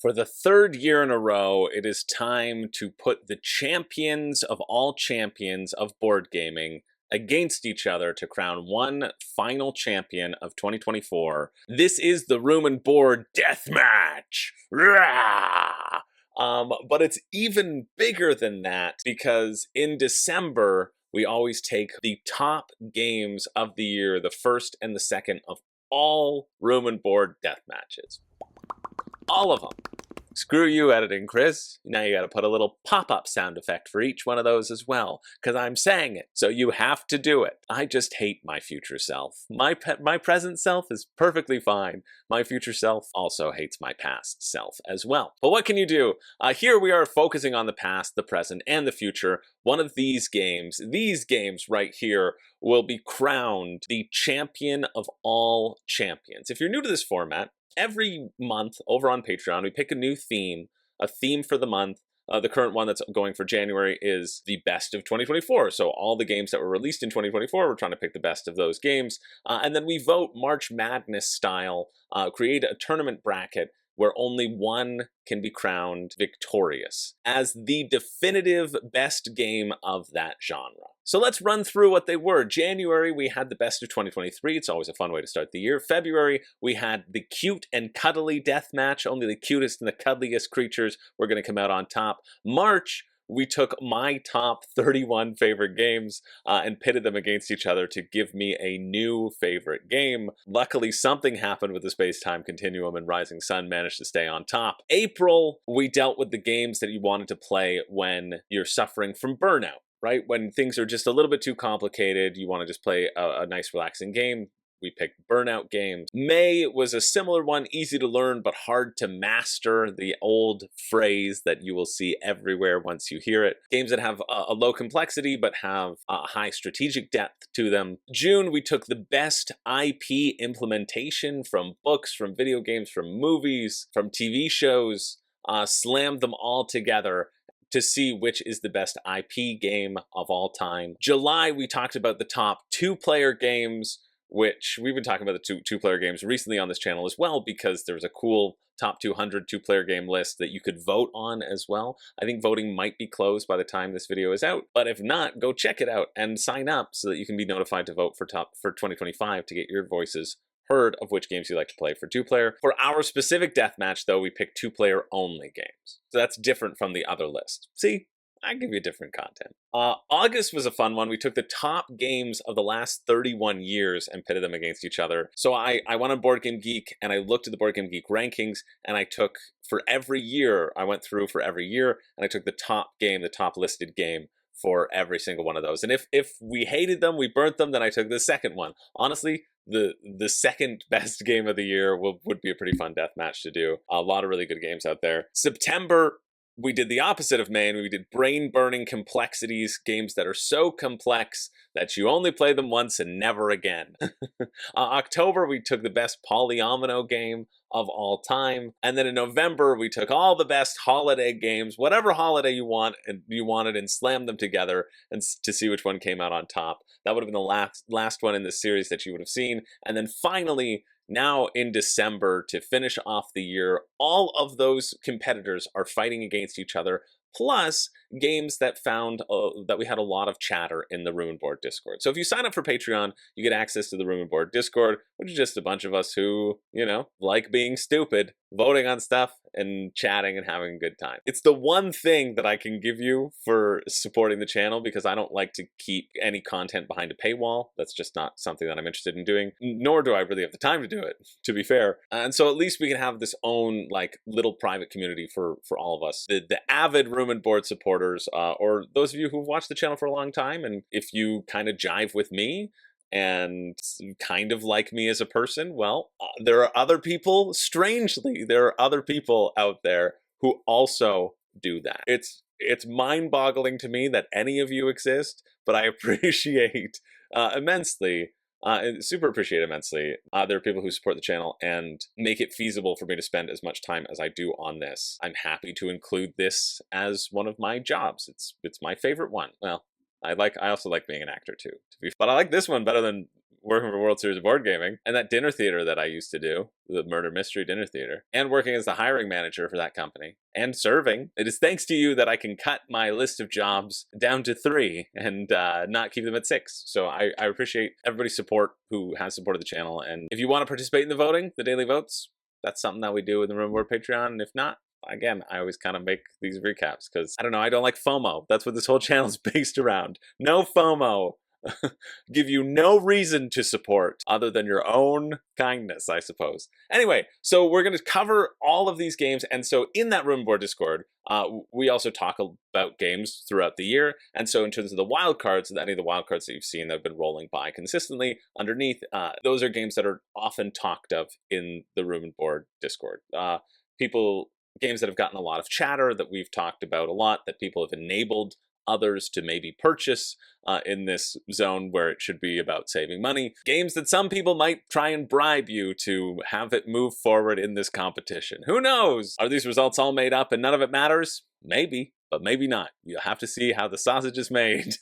For the third year in a row, it is time to put the champions of all champions of board gaming against each other to crown one final champion of 2024. This is the Room and Board Deathmatch! Rah! But it's even bigger than that because in December, we always take the top games of the year, the first and the second of all Room and Board death matches. All of them. Screw you, editing Chris. Now you gotta put a little pop-up sound effect for each one of those as well, because I'm saying it, so you have to do it. I just hate my future self. My present self is perfectly fine. My future self also hates my past self as well. But what can you do? Here we are focusing on the past, the present, and the future. One of these games right here, will be crowned the champion of all champions. If you're new to this format, every month over on Patreon, we pick a new theme, a theme for the month. The current one that's going for January is the best of 2024. So all the games that were released in 2024, we're trying to pick the best of those games. And then we vote March Madness style, create a tournament bracket where only one can be crowned victorious as the definitive best game of that genre. So let's run through what they were. January, we had the best of 2023. It's always a fun way to start the year. February, we had the cute and cuddly death match. Only the cutest and the cuddliest creatures were going to come out on top. March, we took my top 31 favorite games and pitted them against each other to give me a new favorite game. Luckily, something happened with the space-time continuum and Rising Sun managed to stay on top. April, we dealt with the games that you wanted to play when you're suffering from burnout, right? When things are just a little bit too complicated, you want to just play a nice relaxing game. We picked burnout games. May was a similar one, easy to learn but hard to master, the old phrase that you will see everywhere once you hear it. Games that have a low complexity but have a high strategic depth to them. June, we took the best IP implementation from books, from video games, from movies, from TV shows, slammed them all together to see which is the best IP game of all time. July, we talked about the top two-player games, which we've been talking about the two-player games recently on this channel as well, because there was a cool top 200 two-player game list that you could vote on as well. I think voting might be closed by the time this video is out, but if not, go check it out and sign up so that you can be notified to vote for 2025 to get your voices heard of which games you like to play for two-player. For our specific deathmatch, though, we picked two-player only games. So that's different from the other list. See? I give you different content. August was a fun one. We took the top games of the last 31 years and pitted them against each other. So I went on Board Game Geek and I looked at the Board Game Geek rankings and I took for every year, I went through for every year and I took the top game, the top listed game for every single one of those. And if we hated them, we burnt them, then I took the second one. Honestly, the second best game of the year would be a pretty fun death match to do. A lot of really good games out there. September, we did the opposite of May, and we did brain-burning complexities, games that are so complex that you only play them once and never again. October, we took the best polyomino game of all time. And then in November, we took all the best holiday games, whatever holiday you wanted, and slammed them together and to see which one came out on top. That would have been the last one in this series that you would have seen. And then finally, now in December, to finish off the year, all of those competitors are fighting against each other, plus games that found that we had a lot of chatter in the Room and Board Discord. So if you sign up for Patreon, you get access to the Room and Board Discord, which is just a bunch of us who, you know, like being stupid, voting on stuff and chatting and having a good time. It's the one thing that I can give you for supporting the channel, because I don't like to keep any content behind a paywall. That's just not something that I'm interested in doing, nor do I really have the time to do it, to be fair. And so at least we can have this own like little private community for all of us. The avid Room and Board supporters, or those of you who've watched the channel for a long time, and if you kind of jive with me and kind of like me as a person, well, there are other people, strangely, there are other people out there who also do that. It's mind-boggling to me that any of you exist, but I appreciate immensely, super appreciate immensely. There are people who support the channel and make it feasible for me to spend as much time as I do on this. I'm happy to include this as one of my jobs. It's my favorite one. Well, I also like being an actor too, but I like this one better than working for World Series of Board Gaming, and that dinner theater that I used to do, the Murder Mystery Dinner Theater, and working as the hiring manager for that company, and serving. It is thanks to you that I can cut my list of jobs down to 3 and not keep them at 6. So I appreciate everybody's support who has supported the channel. And if you want to participate in the voting, the daily votes, that's something that we do in the Room Board Patreon. And if not, again, I always kind of make these recaps because, I don't know, I don't like FOMO. That's what this whole channel is based around. No FOMO. Give you no reason to support other than your own kindness, I suppose. Anyway, so we're going to cover all of these games, and so in that Room Board Discord, we also talk about games throughout the year, and so in terms of the wildcards, any of the wildcards that you've seen that have been rolling by consistently underneath, those are games that are often talked of in the Room Board Discord. Games that have gotten a lot of chatter, that we've talked about a lot, that people have enabled others to maybe purchase in this zone where it should be about saving money. Games that some people might try and bribe you to have it move forward in this competition. Who knows? Are these results all made up and none of it matters? Maybe, but maybe not. You'll have to see how the sausage is made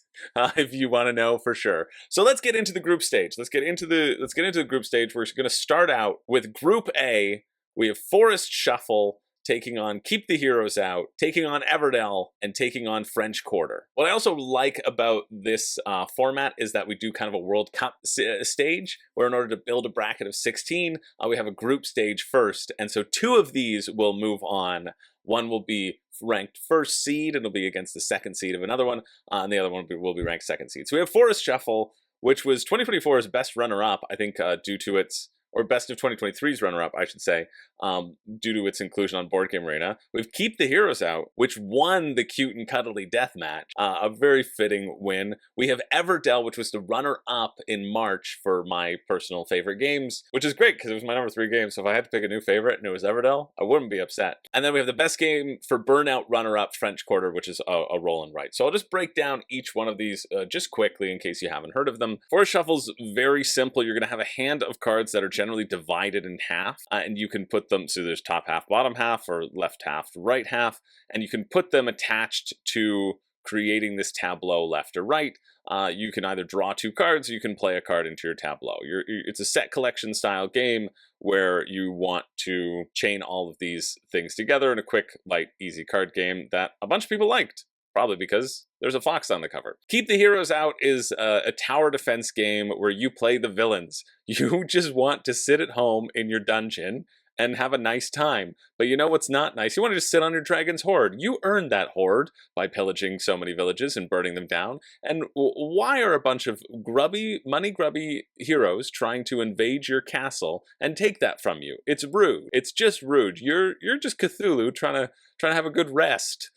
if you want to know for sure. So let's get into the group stage. Let's get into the group stage. We're going to start out with Group A. We have Forest Shuffle taking on Keep the Heroes Out, taking on Everdell, and taking on French Quarter. What I also like about this format is that we do kind of a World Cup stage, where in order to build a bracket of 16, we have a group stage first, and so 2 of these will move on. One will be ranked first seed, and it'll be against the second seed of another one, and the other one will be ranked second seed. So we have Forest Shuffle, which was 2024's best runner-up, I think, due to its, or best of 2023's runner-up, I should say, due to its inclusion on Board Game Arena. We've Keep the Heroes Out, which won the Cute and Cuddly Deathmatch, a very fitting win. We have Everdell, which was the runner-up in March for my personal favorite games, which is great because it was my number 3 game, so if I had to pick a new favorite and it was Everdell, I wouldn't be upset. And then we have the best game for Burnout runner-up, French Quarter, which is a roll and write. So I'll just break down each one of these just quickly in case you haven't heard of them. Forest Shuffle's very simple. You're going to have a hand of cards that are generally divided in half, and you can put them, so there's top half, bottom half, or left half, right half, and you can put them attached to creating this tableau left or right. You can either draw 2 cards, or you can play a card into your tableau. It's a set collection style game where you want to chain all of these things together in a quick, light, easy card game that a bunch of people liked. Probably because there's a fox on the cover. Keep the Heroes Out is a tower defense game where you play the villains. You just want to sit at home in your dungeon and have a nice time. But you know what's not nice? You want to just sit on your dragon's hoard. You earned that hoard by pillaging so many villages and burning them down. And why are a bunch of money-grubby heroes trying to invade your castle and take that from you? It's rude. It's just rude. You're just Cthulhu trying to have a good rest.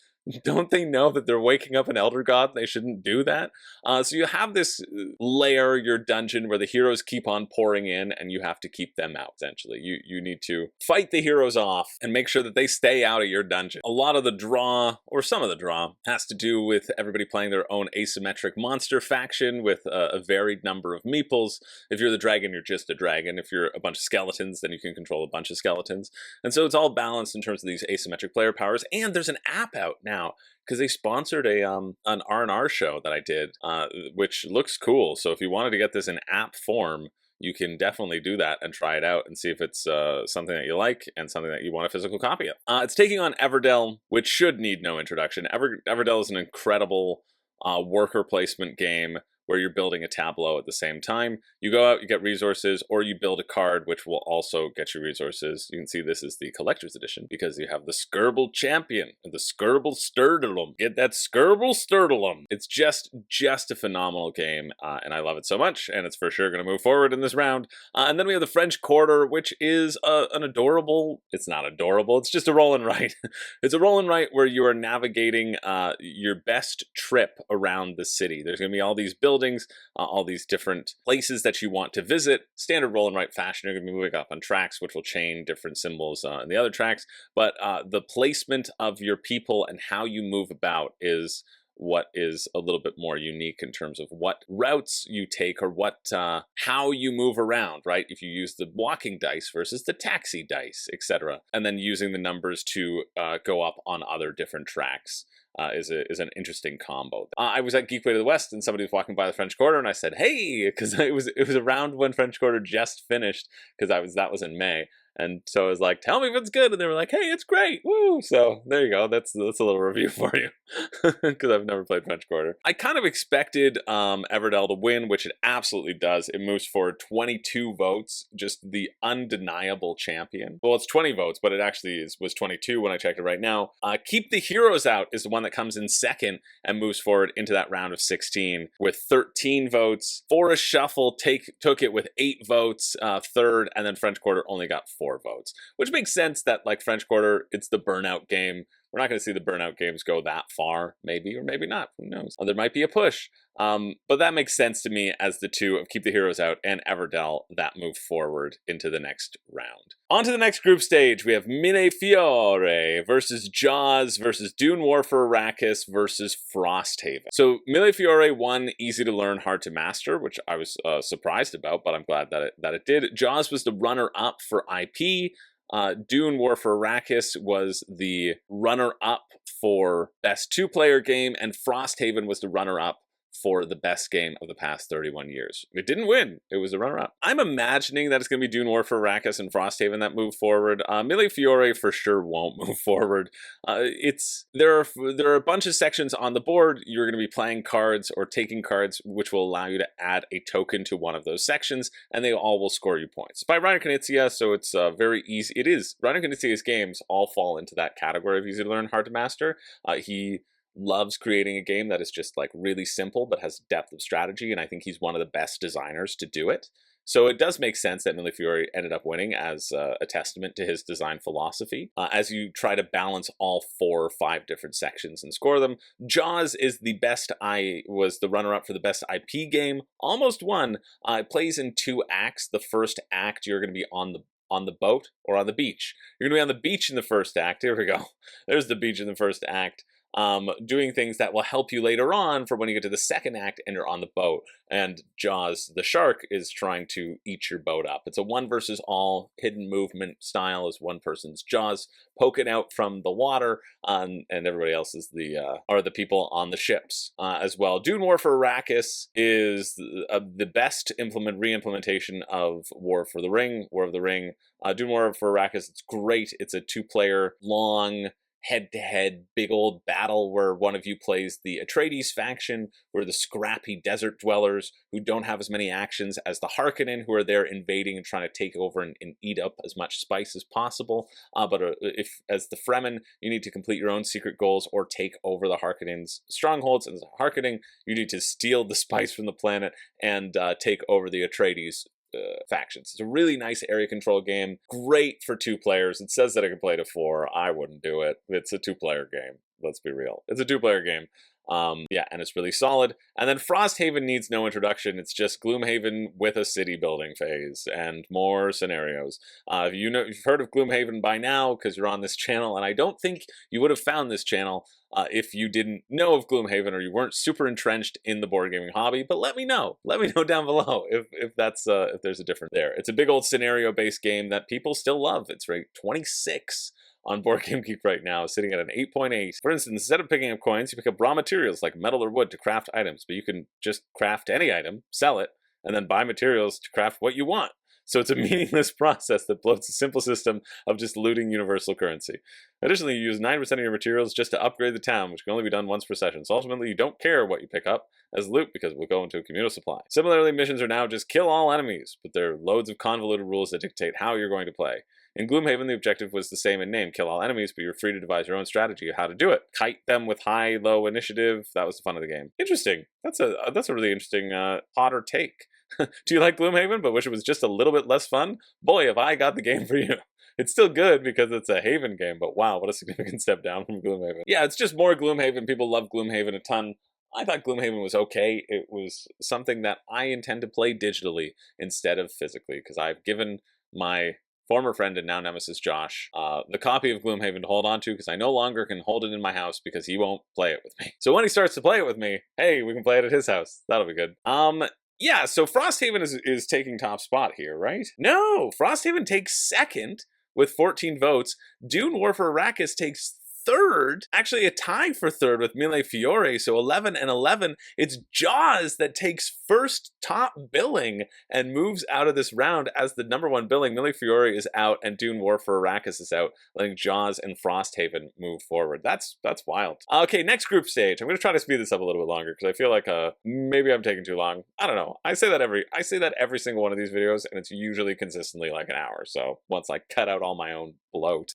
Don't they know that they're waking up an elder god? They shouldn't do that. So you have this lair, your dungeon, where the heroes keep on pouring in, and you have to keep them out, essentially. You need to fight the heroes off and make sure that they stay out of your dungeon. A lot of the draw, or some of the draw, has to do with everybody playing their own asymmetric monster faction with a varied number of meeples. If you're the dragon, you're just a dragon. If you're a bunch of skeletons, then you can control a bunch of skeletons. And so it's all balanced in terms of these asymmetric player powers. And there's an app out now, because they sponsored an R&R show that I did, which looks cool. So if you wanted to get this in app form, you can definitely do that and try it out and see if it's something that you like and something that you want a physical copy of. It's taking on Everdell, which should need no introduction. Everdell is an incredible worker placement game where you're building a tableau at the same time. You go out, you get resources, or you build a card, which will also get you resources. You can see this is the collector's edition because you have the Skirble Champion, the Skirble Sturdulum. Get that Skirble Sturdulum. It's just a phenomenal game, and I love it so much, and it's for sure going to move forward in this round. And then we have the French Quarter, which is an adorable, it's not adorable, it's just a roll and write. It's a roll and write where you are navigating your best trip around the city. There's going to be all these buildings, all these different places that you want to visit. Standard roll and write fashion, you're going to be moving up on tracks, which will chain different symbols in the other tracks. But the placement of your people and how you move about is what is a little bit more unique in terms of what routes you take or what how you move around, right? If you use the walking dice versus the taxi dice, etc., and then using the numbers to go up on other different tracks. Is an interesting combo. I was at Geekway to the West, and somebody was walking by the French Quarter, and I said, "Hey," because it was around when French Quarter just finished, because that was in May. And so I was like, "Tell me if it's good," and they were like, "Hey, it's great, woo!" So there you go. That's a little review for you, because I've never played French Quarter. I kind of expected Everdell to win, which it absolutely does. It moves forward 22 votes, just the undeniable champion. Well, it's 20 votes, but it actually was 22 when I checked it right now. Keep the Heroes Out is the one that comes in second and moves forward into that round of 16 with 13 votes. Forest Shuffle took it with 8 votes, third, and then French Quarter only got 4 votes, which makes sense that, like, French Quarter, it's the burnout game. We're not going to see the burnout games go that far, maybe, or maybe not. Who knows? There might be a push. But that makes sense to me as the two of Keep the Heroes Out and Everdell that move forward into the next round. On to the next group stage. We have Millefiore versus Jaws versus Dune War for Arrakis versus Frosthaven. So Millefiore won easy to learn, hard to master, which I was surprised about, but I'm glad that it did. Jaws was the runner-up for IP. Dune War for Arrakis was the runner-up for Best 2-Player Game, and Frosthaven was the runner-up for the best game of the past 31 years. It didn't win. It was a runner-up. I'm imagining that it's going to be Dune War for Arrakis and Frosthaven that move forward. Millefiore for sure won't move forward. There are a bunch of sections on the board. You're going to be playing cards or taking cards, which will allow you to add a token to one of those sections, and they all will score you points. It's by Reiner Knizia, so it's very easy. It is. Reiner Knizia's games all fall into that category of easy to learn, hard to master. He loves creating a game that is just like really simple but has depth of strategy, and I think he's one of the best designers to do it. So it does make sense that Millefiore ended up winning as a testament to his design philosophy. As you try to balance all 4 or 5 different sections and score them, Jaws is was the runner-up for the best IP game. Almost won. It plays in 2 acts. The first act, you're going to be on the boat or on the beach. You're going to be on the beach in the first act. Here we go. There's the beach in the first act. Doing things that will help you later on for when you get to the second act and you're on the boat. And Jaws, the shark, is trying to eat your boat up. It's a 1 versus all hidden movement style as one person's jaws poking out from the water, and everybody else is are the people on the ships as well. Dune War for Arrakis is the best re-implementation of War of the Ring. Dune War for Arrakis, it's great. It's a 2-player long head-to-head big old battle where one of you plays the Atreides faction, who are the scrappy desert dwellers who don't have as many actions as the Harkonnen, who are there invading and trying to take over and eat up as much spice as possible. But if, as the Fremen, you need to complete your own secret goals or take over the Harkonnens' strongholds, and as a Harkonnen, you need to steal the spice from the planet and take over the Atreides factions. It's a really nice area control game. Great for 2 players. It says that I can play to 4. I wouldn't do it. It's a 2-player game. Let's be real. It's a 2-player game. Yeah, and it's really solid. And then Frosthaven needs no introduction. It's just Gloomhaven with a city building phase and more scenarios. You've heard of Gloomhaven by now because you're on this channel, and I don't think you would have found this channel if you didn't know of Gloomhaven or you weren't super entrenched in the board gaming hobby. But let me know. Let me know down below if there's a difference there. It's a big old scenario-based game that people still love. It's ranked 26 on Board Game Geek right now, sitting at an 8.8. For instance, instead of picking up coins, you pick up raw materials like metal or wood to craft items, but you can just craft any item, sell it, and then buy materials to craft what you want. So it's a meaningless process that bloats a simple system of just looting universal currency. Additionally, you use 9% of your materials just to upgrade the town, which can only be done once per session. So ultimately, you don't care what you pick up as loot because it will go into a communal supply. Similarly, missions are now just kill all enemies, but there are loads of convoluted rules that dictate how you're going to play. In Gloomhaven, the objective was the same in name, kill all enemies, but you're free to devise your own strategy of how to do it. Kite them with high, low initiative. That was the fun of the game. Interesting. That's a really interesting Potter take. Do you like Gloomhaven, but wish it was just a little bit less fun? Boy, have I got the game for you. It's still good because it's a Haven game, but wow, what a significant step down from Gloomhaven. Yeah, it's just more Gloomhaven. People love Gloomhaven a ton. I thought Gloomhaven was okay. It was something that I intend to play digitally instead of physically, because I've given my former friend and now nemesis Josh the copy of Gloomhaven to hold on to, because I no longer can hold it in my house because he won't play it with me. So when he starts to play it with me, hey, we can play it at his house. That'll be good. Yeah, so Frosthaven is taking top spot here, right? No, Frosthaven takes second with 14 votes. Dune War for Arrakis takes third, actually a tie for third with Mille Fiore, so 11 and 11. It's Jaws that takes first top billing and moves out of this round as the #1 billing. Mille Fiore is out and Dune War for Arrakis is out, letting Jaws and Frosthaven move forward. That's wild. Okay, next group stage. I'm going to try to speed this up a little bit longer because I feel like maybe I'm taking too long. I don't know. I say that every single one of these videos, and it's usually consistently like an hour. So once I cut out all my own bloat.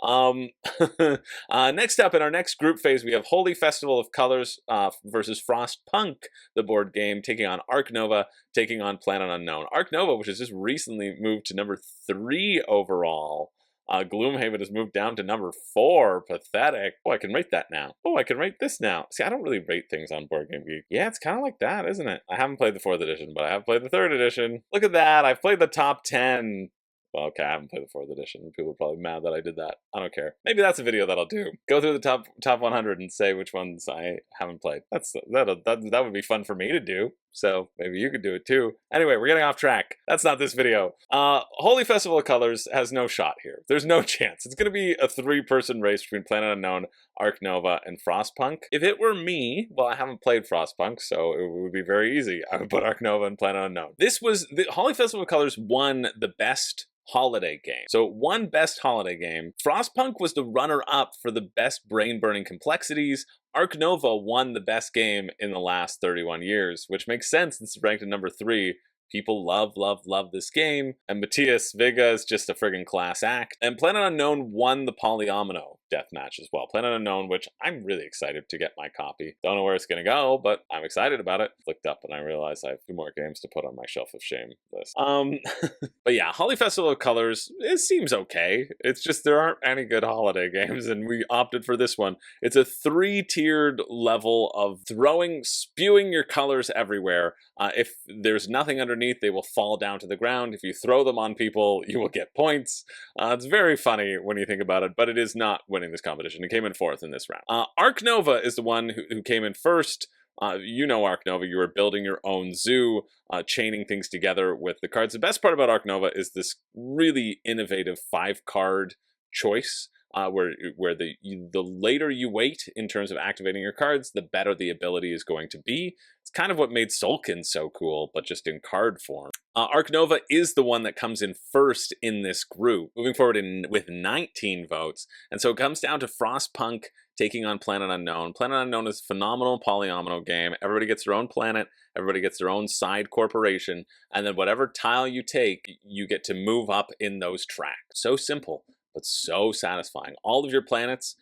Next up in our next group phase, we have Holy Festival of Colors versus Frostpunk, the board game, taking on Ark Nova, taking on Planet Unknown. Ark Nova, which has just recently moved to #3 overall. Gloomhaven has moved down to #4. Pathetic. Oh, I can rate that now. Oh, I can rate this now. See, I don't really rate things on Board Game Geek. Yeah, it's kind of like that, isn't it? I haven't played the 4th edition, but I have played the 3rd edition. Look at that. I've played the top 10. Well, okay, I haven't played the 4th edition. People are probably mad that I did that. I don't care. Maybe that's a video that I'll do. Go through the top 100 and say which ones I haven't played. That would be fun for me to do. So maybe you could do it too. Anyway, we're getting off track. That's not this video. Holy Festival of Colors has no shot here. There's no chance. It's going to be a 3-person race between Planet Unknown, Ark Nova, and Frostpunk. If it were me, well, I haven't played Frostpunk, so it would be very easy. I would put Ark Nova and Planet Unknown. The Holy Festival of Colors won the best holiday game. So it won best holiday game. Frostpunk was the runner-up for the best brain-burning complexities. Ark Nova won the best game in the last 31 years, which makes sense. It's ranked at #3. People love this game. And Matthias Vega is just a friggin' class act. And Planet Unknown won the Polyomino Deathmatch as well. Planet Unknown, which I'm really excited to get my copy. Don't know where it's gonna go, but I'm excited about it. Flicked up and I realized I have 2 more games to put on my shelf of shame list. But yeah, Holy Festival of Colors, it seems okay. It's just there aren't any good holiday games, and we opted for this one. It's a 3-tiered level of spewing your colors everywhere. If there's nothing underneath, they will fall down to the ground. If you throw them on people, you will get points. It's very funny when you think about it, but it is not winning this competition. It came in 4th in this round. Ark Nova is the one who came in first. You know Ark Nova, you are building your own zoo, chaining things together with the cards. The best part about Ark Nova is this really innovative 5-card choice. Where the later you wait in terms of activating your cards, the better the ability is going to be. It's kind of what made Sulkin so cool, but just in card form. Ark Nova is the one that comes in first in this group, moving forward with 19 votes. And so it comes down to Frostpunk taking on Planet Unknown. Planet Unknown is a phenomenal polyomino game. Everybody gets their own planet, everybody gets their own side corporation, and then whatever tile you take, you get to move up in those tracks. So simple, but so satisfying. All of your planets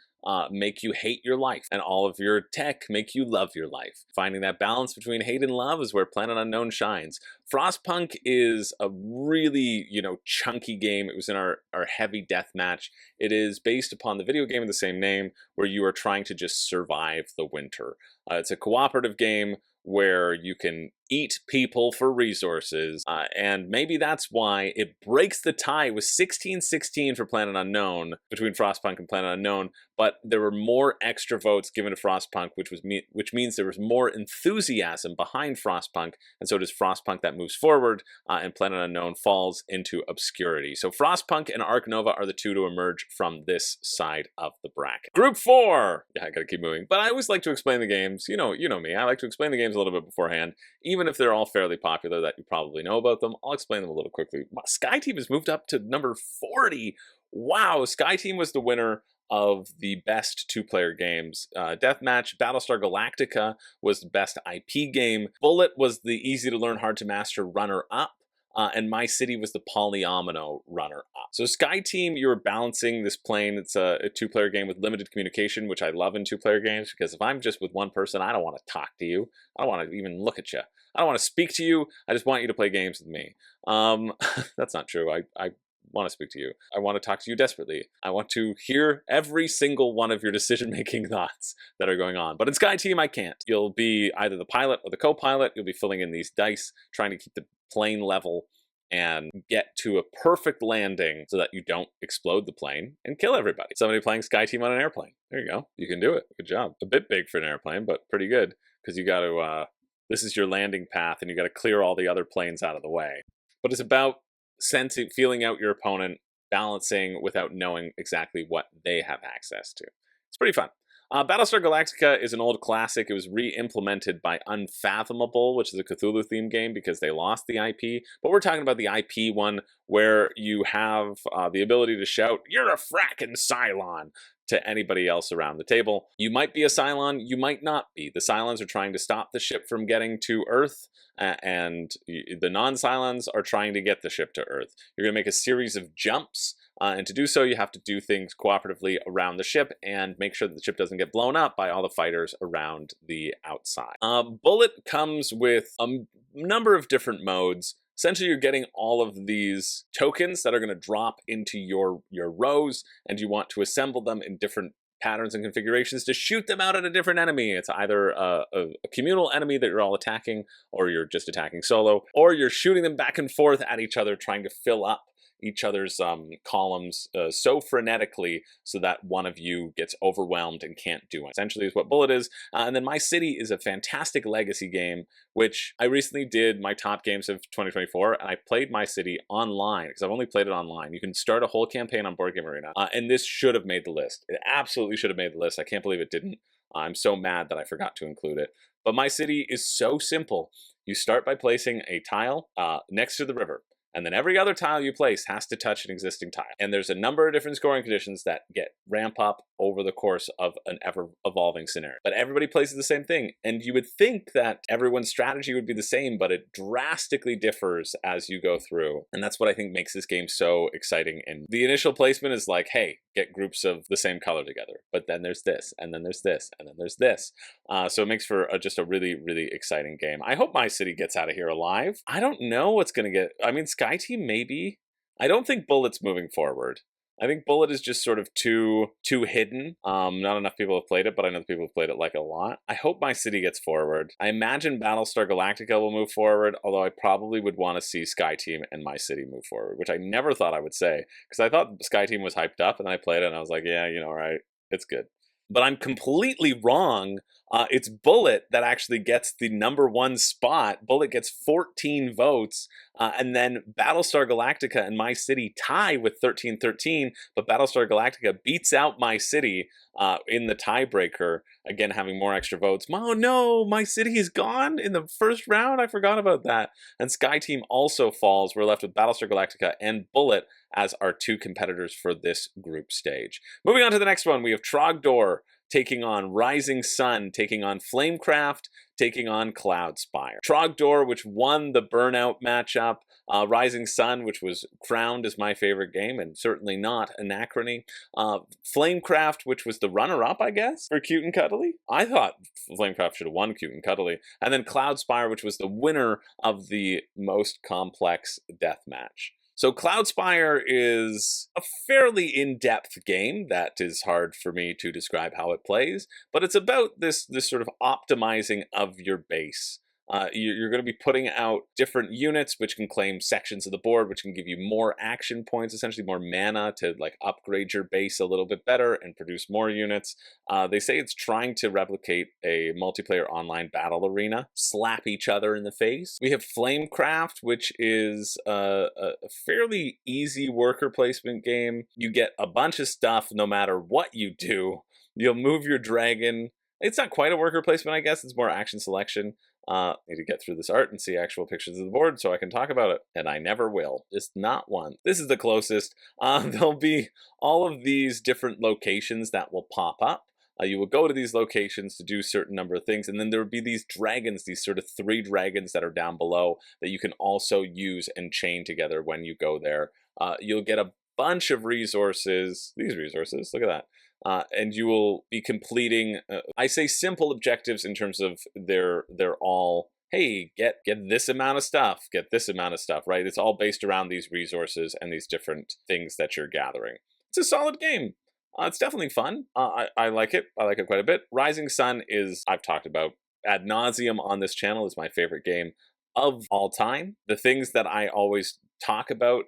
make you hate your life, and all of your tech make you love your life. Finding that balance between hate and love is where Planet Unknown shines. Frostpunk is a really, chunky game. It was in our heavy death match. It is based upon the video game of the same name, where you are trying to just survive the winter. It's a cooperative game where you can eat people for resources, and maybe that's why it breaks the tie with 16-16 for Planet Unknown between Frostpunk and Planet Unknown, but there were more extra votes given to Frostpunk, which means there was more enthusiasm behind Frostpunk, and so does Frostpunk that moves forward, and Planet Unknown falls into obscurity. So Frostpunk and Ark Nova are the 2 to emerge from this side of the bracket. Group 4! Yeah, I gotta keep moving. But I always like to explain the games. You know me. I like to explain the games a little bit beforehand. Even if they're all fairly popular that you probably know about them, I'll explain them a little quickly. Sky Team has moved up to #40. Wow, Sky Team was the winner of the best 2-player games. Deathmatch, Battlestar Galactica was the best IP game. Bullet was the easy to learn, hard to master runner-up. And My City was the polyomino runner-up. So Sky Team, you're balancing this plane. It's a 2-player game with limited communication, which I love in 2-player games, because if I'm just with one person, I don't want to talk to you. I don't want to even look at you. I don't want to speak to you. I just want you to play games with me. That's not true. I want to speak to you. I want to talk to you desperately. I want to hear every single one of your decision-making thoughts that are going on. But in Sky Team, I can't. You'll be either the pilot or the co-pilot. You'll be filling in these dice, trying to keep the plane level, and get to a perfect landing so that you don't explode the plane and kill everybody. Somebody playing Sky Team on an airplane. There you go. You can do it. Good job. A bit big for an airplane, but pretty good, because you got to, this is your landing path and you got to clear all the other planes out of the way. But it's about sensing, feeling out your opponent, balancing without knowing exactly what they have access to. It's pretty fun. Battlestar Galactica is an old classic. It was re-implemented by Unfathomable, which is a Cthulhu-themed game, because they lost the IP. But we're talking about the IP one, where you have the ability to shout, "You're a frackin' Cylon," to anybody else around the table. You might be a Cylon, you might not be. The Cylons are trying to stop the ship from getting to Earth, and the non-Cylons are trying to get the ship to Earth. You're going to make a series of jumps, and to do so, you have to do things cooperatively around the ship and make sure that the ship doesn't get blown up by all the fighters around the outside. Bullet comes with a number of different modes. Essentially, you're getting all of these tokens that are going to drop into your rows, and you want to assemble them in different patterns and configurations to shoot them out at a different enemy. It's either a communal enemy that you're all attacking, or you're just attacking solo, or you're shooting them back and forth at each other, trying to fill up each other's columns so frenetically so that one of you gets overwhelmed and can't do it. Essentially is what Bullet is. And then My City is a fantastic legacy game, which I recently did my top games of 2024, and I played My City online, because I've only played it online. You can start a whole campaign on Board Game Arena, and this should have made the list. It absolutely should have made the list. I can't believe it didn't. I'm so mad that I forgot to include it. But My City is so simple. You start by placing a tile next to the river, and then every other tile you place has to touch an existing tile. And there's a number of different scoring conditions that ramp up over the course of an ever-evolving scenario. But everybody places the same thing, and you would think that everyone's strategy would be the same, but it drastically differs as you go through. And that's what I think makes this game so exciting. And the initial placement is like, hey, get groups of the same color together. But then there's this, and then there's this, and then there's this. So it makes for just a really, really exciting game. I hope My City gets out of here alive. I don't know what's going to get... I mean, Sky Team, maybe. I don't think Bullet's moving forward. I think Bullet is just sort of too hidden. Not enough people have played it, but I know the people have played it like a lot. I hope My City gets forward. I imagine Battlestar Galactica will move forward, although I probably would want to see Sky Team and My City move forward, which I never thought I would say, because I thought Sky Team was hyped up, and then I played it, and I was like, yeah, you know, right, it's good. But I'm completely wrong. It's Bullet that actually gets the #1 spot. Bullet gets 14 votes, and then Battlestar Galactica and My City tie with 13-13, but Battlestar Galactica beats out My City in the tiebreaker, again having more extra votes. Oh no, My City is gone in the first round? I forgot about that. And Sky Team also falls. We're left with Battlestar Galactica and Bullet as our two competitors for this group stage. Moving on to the next one, we have Trogdor taking on Rising Sun, taking on Flamecraft, taking on Cloudspire. Trogdor, which won the Burnout matchup. Rising Sun, which was crowned as my favorite game, and certainly not Anachrony. Flamecraft, which was the runner-up, I guess, for Cute and Cuddly. I thought Flamecraft should have won Cute and Cuddly. And then Cloudspire, which was the winner of the most complex deathmatch. So Cloudspire is a fairly in-depth game that is hard for me to describe how it plays, but it's about this sort of optimizing of your base. You're going to be putting out different units which can claim sections of the board, which can give you more action points, essentially more mana to like upgrade your base a little bit better and produce more units. They say it's trying to replicate a multiplayer online battle arena, slap each other in the face. We have Flamecraft, which is a fairly easy worker placement game. You get a bunch of stuff no matter what you do. You'll move your dragon. It's not quite a worker placement, I guess. It's more action selection. Need to get through this art and see actual pictures of the board so I can talk about it. And I never will. Just not one. This is the closest. There'll be all of these different locations that will pop up. You will go to these locations to do a certain number of things, and then there will be these dragons, these sort of 3 dragons that are down below that you can also use and chain together when you go there. You'll get a bunch of resources. These resources, look at that. And you will be completing, I say simple objectives in terms of they're all, hey, get this amount of stuff, get this amount of stuff, right? It's all based around these resources and these different things that you're gathering. It's a solid game. It's definitely fun. I like it. I like it quite a bit. Rising Sun is, I've talked about ad nauseum on this channel, is my favorite game of all time. The things that I always talk about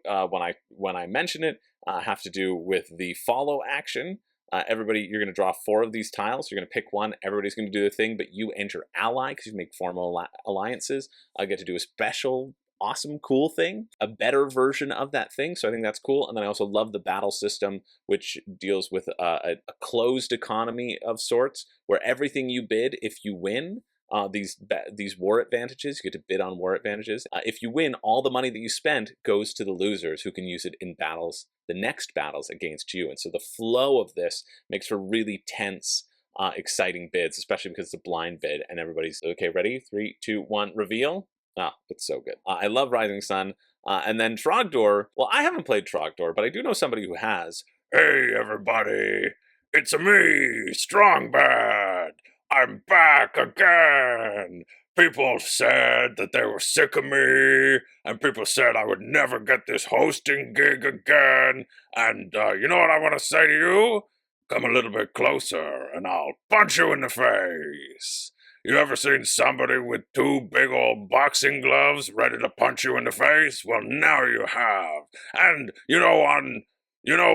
when I mention it have to do with the follow action. Everybody, you're going to draw 4 of these tiles. You're going to pick one. Everybody's going to do their thing, but you and your ally, because you make formal alliances, get to do a special, awesome, cool thing, a better version of that thing. So I think that's cool. And then I also love the battle system, which deals with a closed economy of sorts, where everything you bid, if you win, these war advantages, you get to bid on war advantages. If you win, all the money that you spend goes to the losers, who can use it in battles, the next battles against you. And so the flow of this makes for really tense, exciting bids, especially because it's a blind bid and everybody's okay. Ready? 3, 2, 1, reveal. Ah, it's so good. I love Rising Sun. And then Trogdor. Well, I haven't played Trogdor, but I do know somebody who has. Hey everybody, it's me, Strongbad. I'm back again. People said that they were sick of me, and people said I would never get this hosting gig again. And you know what I want to say to you? Come a little bit closer, and I'll punch you in the face. You ever seen somebody with 2 big old boxing gloves ready to punch you in the face? Well, now you have. And you know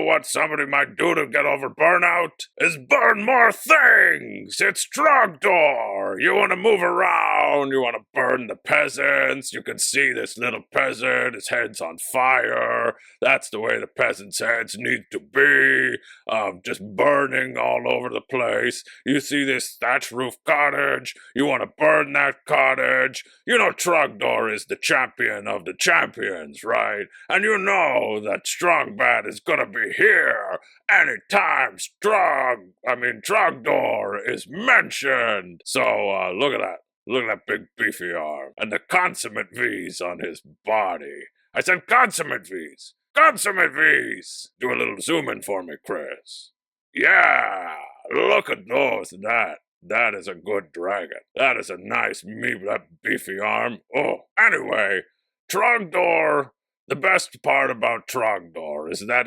what somebody might do to get over burnout? Is burn more things! It's Trogdor! You want to move around, you want to burn the peasants, you can see this little peasant, his head's on fire, that's the way the peasants' heads need to be, just burning all over the place. You see this thatch roof cottage, you want to burn that cottage. You know Trogdor is the champion of the champions, right? And you know that Strongbad is gonna be here anytime Trogdor is mentioned. So look at that. Look at that big beefy arm. And the consummate V's on his body. I said consummate V's. Consummate V's. Do a little zoom in for me, Chris. Yeah, look at those. That is a good dragon. That is a nice that beefy arm. Oh, anyway, Trogdor, the best part about Trogdor is that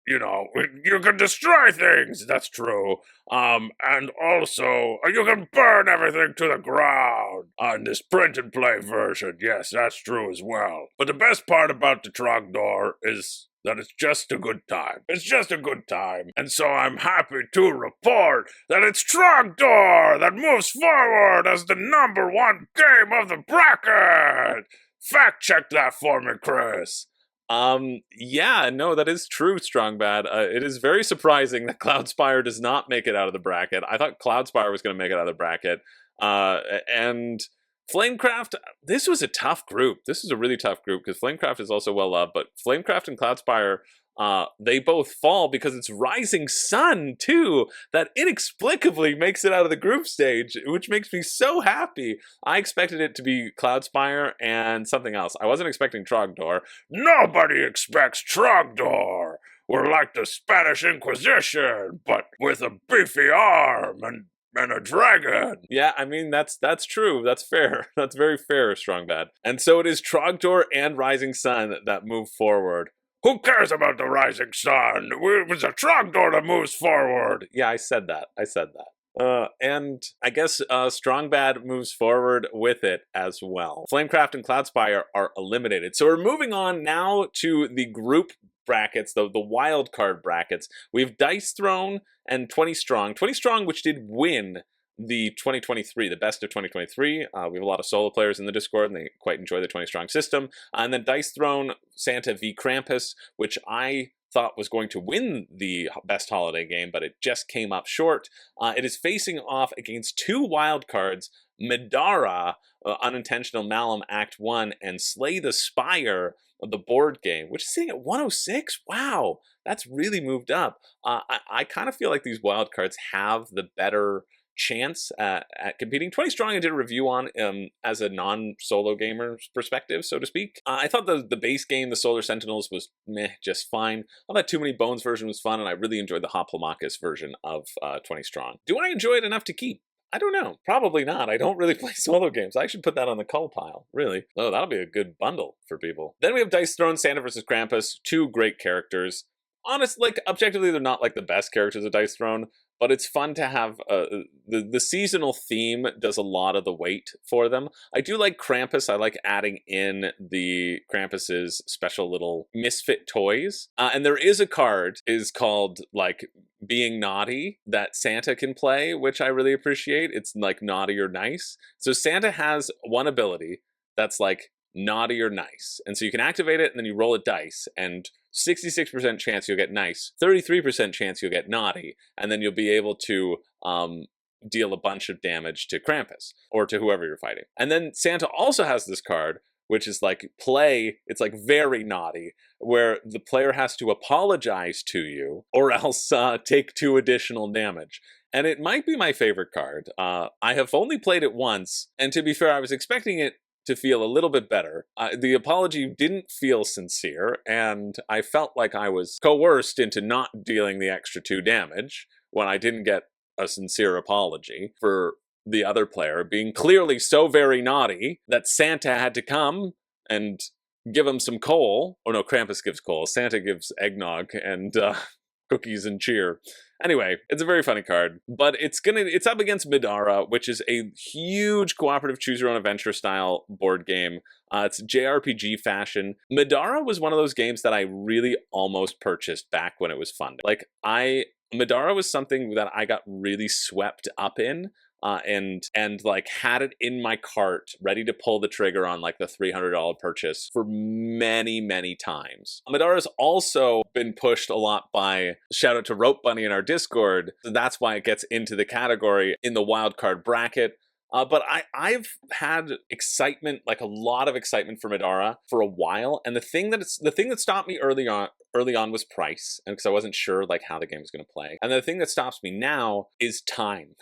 you can destroy things, that's true. And also, you can burn everything to the ground on this print and play version. Yes, that's true as well. But the best part about the Trogdor is that it's just a good time. It's just a good time. And so I'm happy to report that it's Trogdor that moves forward as the #1 game of the bracket. Fact check that for me, Chris. Yeah, no, that is true, Strongbad. It is very surprising that Cloudspire does not make it out of the bracket. I thought Cloudspire was going to make it out of the bracket. And Flamecraft, this was a tough group. This is a really tough group because Flamecraft is also well loved, but Flamecraft and Cloudspire, they both fall because it's Rising Sun, too, that inexplicably makes it out of the group stage, which makes me so happy. I expected it to be Cloudspire and something else. I wasn't expecting Trogdor. Nobody expects Trogdor. We're like the Spanish Inquisition, but with a beefy arm and a dragon. Yeah, I mean, that's true. That's fair. That's very fair, Strongbad. And so it is Trogdor and Rising Sun that move forward. Who cares about the Rising Sun? It was a Trogdor that moves forward. Yeah, I said that. And I guess Strongbad moves forward with it as well. Flamecraft and Cloudspire are eliminated. So we're moving on now to the group brackets, the wild card brackets. We have Dice Throne and 20 Strong. 20 Strong, which did win the 2023, the best of 2023. We have a lot of solo players in the Discord, and they quite enjoy the 20 Strong system. And then Dice Throne, Santa v Krampus, which I thought was going to win the best holiday game, but it just came up short. It is facing off against 2 wild cards, Midara, Unintentional Malum Act 1, and Slay the Spire of the board game, which is sitting at 106. Wow, that's really moved up. I kind of feel like these wild cards have the better chance at competing. 20 Strong I did a review on as a non-solo gamer's perspective, so to speak. I thought the base game, the Solar Sentinels, was meh, just fine. I thought Too Many Bones version was fun, and I really enjoyed the Hoplomachus version of 20 Strong. Do I enjoy it enough to keep? I don't know. Probably not. I don't really play solo games. I should put that on the cull pile, really. Oh, that'll be a good bundle for people. Then we have Dice Throne, Santa vs. Krampus, 2 great characters. Honestly, like, objectively, they're not like the best characters of Dice Throne, but it's fun to have the seasonal theme does a lot of the weight for them. I do like Krampus. I like adding in the Krampus's special little misfit toys. And there is a card is called like being naughty that Santa can play, which I really appreciate. It's like naughty or nice. So Santa has one ability that's like naughty or nice. And so you can activate it and then you roll a dice, and 66% chance you'll get nice, 33% chance you'll get naughty, and then you'll be able to deal a bunch of damage to Krampus or to whoever you're fighting. And then Santa also has this card, which is like play, it's like very naughty, where the player has to apologize to you or else take 2 additional damage. And it might be my favorite card. I have only played it once, and to be fair, I was expecting it to feel a little bit better. The apology didn't feel sincere, and I felt like I was coerced into not dealing the extra 2 damage when I didn't get a sincere apology for the other player being clearly so very naughty that Santa had to come and give him some coal. Oh no, Krampus gives coal. Santa gives eggnog and cookies and cheer. Anyway, it's a very funny card, but it's up against Midara, which is a huge cooperative choose-your-own-adventure style board game. It's JRPG fashion. Midara was one of those games that I really almost purchased back when it was funded. Midara was something that I got really swept up in. And like had it in my cart ready to pull the trigger on like the $300 purchase for many times. Midara's also been pushed a lot by, shout out to Rope Bunny in our Discord, so that's why it gets into the category in the wildcard bracket. But I've had excitement, like a lot of excitement for Midara for a while, and the thing that stopped me early on was price, and because I wasn't sure like how the game was going to play. And the thing that stops me now is time.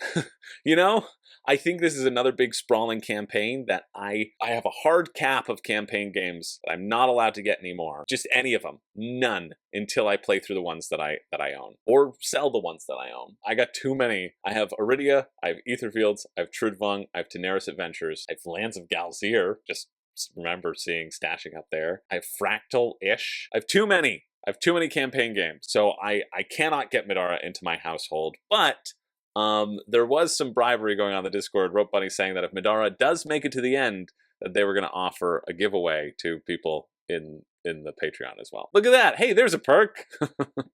You know, I think this is another big sprawling campaign that I have a hard cap of campaign games that I'm not allowed to get anymore. Just any of them, none, until I play through the ones that I own or sell the ones that I own. I got too many. I have Iridia, I have Aetherfields, I have Trudvang, I have Daenerys Adventures, I have Lands of Galzir. Just remember seeing stashing up there. I have Fractal-ish. I have too many. I have too many campaign games, so I cannot get Midara into my household. But there was some bribery going on in the Discord. Rope Bunny saying that if Midara does make it to the end, that they were going to offer a giveaway to people in the Patreon as well. Look at that! Hey, there's a perk.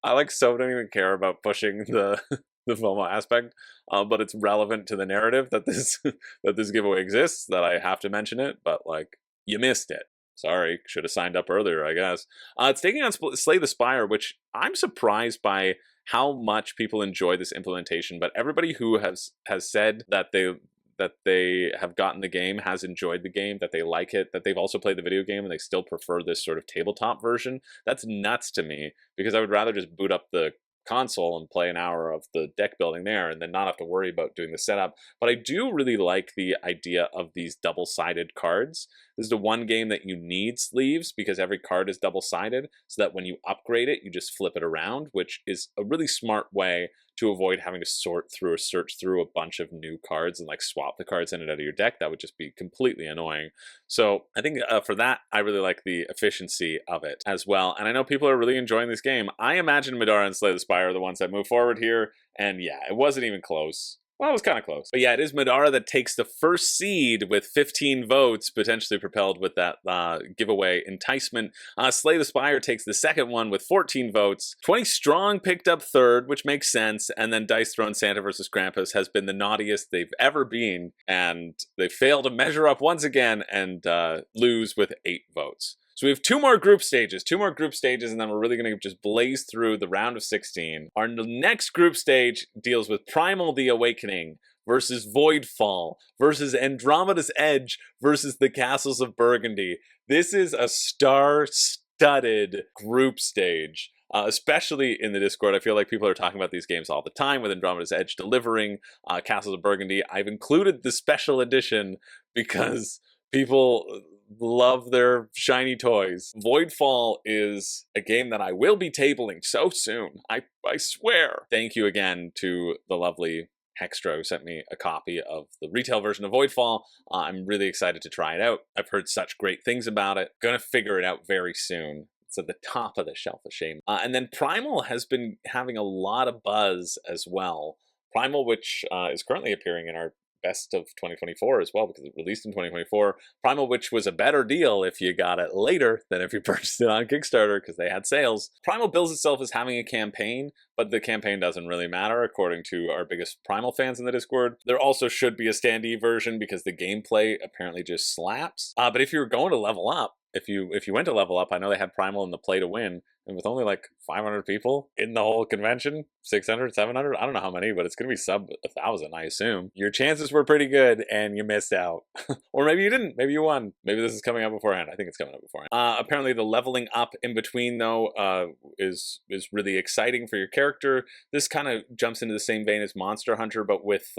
I like so don't even care about pushing the FOMO aspect, but it's relevant to the narrative that this that this giveaway exists. That I have to mention it, but like you missed it. Sorry, should have signed up earlier, I guess. It's taking on Slay the Spire, which I'm surprised by how much people enjoy this implementation. But everybody who has said that they have gotten the game has enjoyed the game, that they like it, that they've also played the video game and they still prefer this sort of tabletop version. That's nuts to me, because I would rather just boot up the console and play an hour of the deck building there and then not have to worry about doing the setup. But I do really like the idea of these double-sided cards. This is the one game that you need sleeves because every card is double-sided, so that when you upgrade it, you just flip it around, which is a really smart way to avoid having to sort through or search through a bunch of new cards and like swap the cards in and out of your deck. That would just be completely annoying. So I think for that, I really like the efficiency of it as well. And I know people are really enjoying this game. I imagine Midara and Slay the Spire are the ones that move forward here. And yeah, it wasn't even close. Well, it was kind of close. But yeah, it is Midara that takes the first seed with 15 votes, potentially propelled with that giveaway enticement. Slay the Spire takes the second one with 14 votes. 20 Strong picked up third, which makes sense. And then Dice Throne Santa vs. Krampus has been the naughtiest they've ever been. And they fail to measure up once again and lose with 8 votes. So we have two more group stages, and then we're really going to just blaze through the round of 16. Our next group stage deals with Primal the Awakening versus Voidfall versus Andromeda's Edge versus the Castles of Burgundy. This is a star-studded group stage. Especially in the Discord, I feel like people are talking about these games all the time, with Andromeda's Edge delivering, Castles of Burgundy. I've included the special edition because people love their shiny toys. Voidfall is a game that I will be tabling so soon. I swear. Thank you again to the lovely Hextra who sent me a copy of the retail version of Voidfall. I'm really excited to try it out. I've heard such great things about it. Gonna figure it out very soon. It's at the top of the shelf of shame. And then Primal has been having a lot of buzz as well. Primal, which is currently appearing in our best of 2024 as well, because it released in 2024. Primal, which was a better deal if you got it later than if you purchased it on Kickstarter, because they had sales. Primal bills itself as having a campaign, but the campaign doesn't really matter, according to our biggest Primal fans in the Discord. There also should be a standee version, because the gameplay apparently just slaps. But if you're going to level up, if you went to level up, I know they had Primal in the play to win, and with only like 500 people in the whole convention, 600, 700, I don't know how many, but it's going to be sub 1,000, I assume. Your chances were pretty good, and you missed out. Or maybe you didn't. Maybe you won. Maybe this is coming out beforehand. I think it's coming out beforehand. Apparently the leveling up in between, though, is really exciting for your character. This kind of jumps into the same vein as Monster Hunter, but with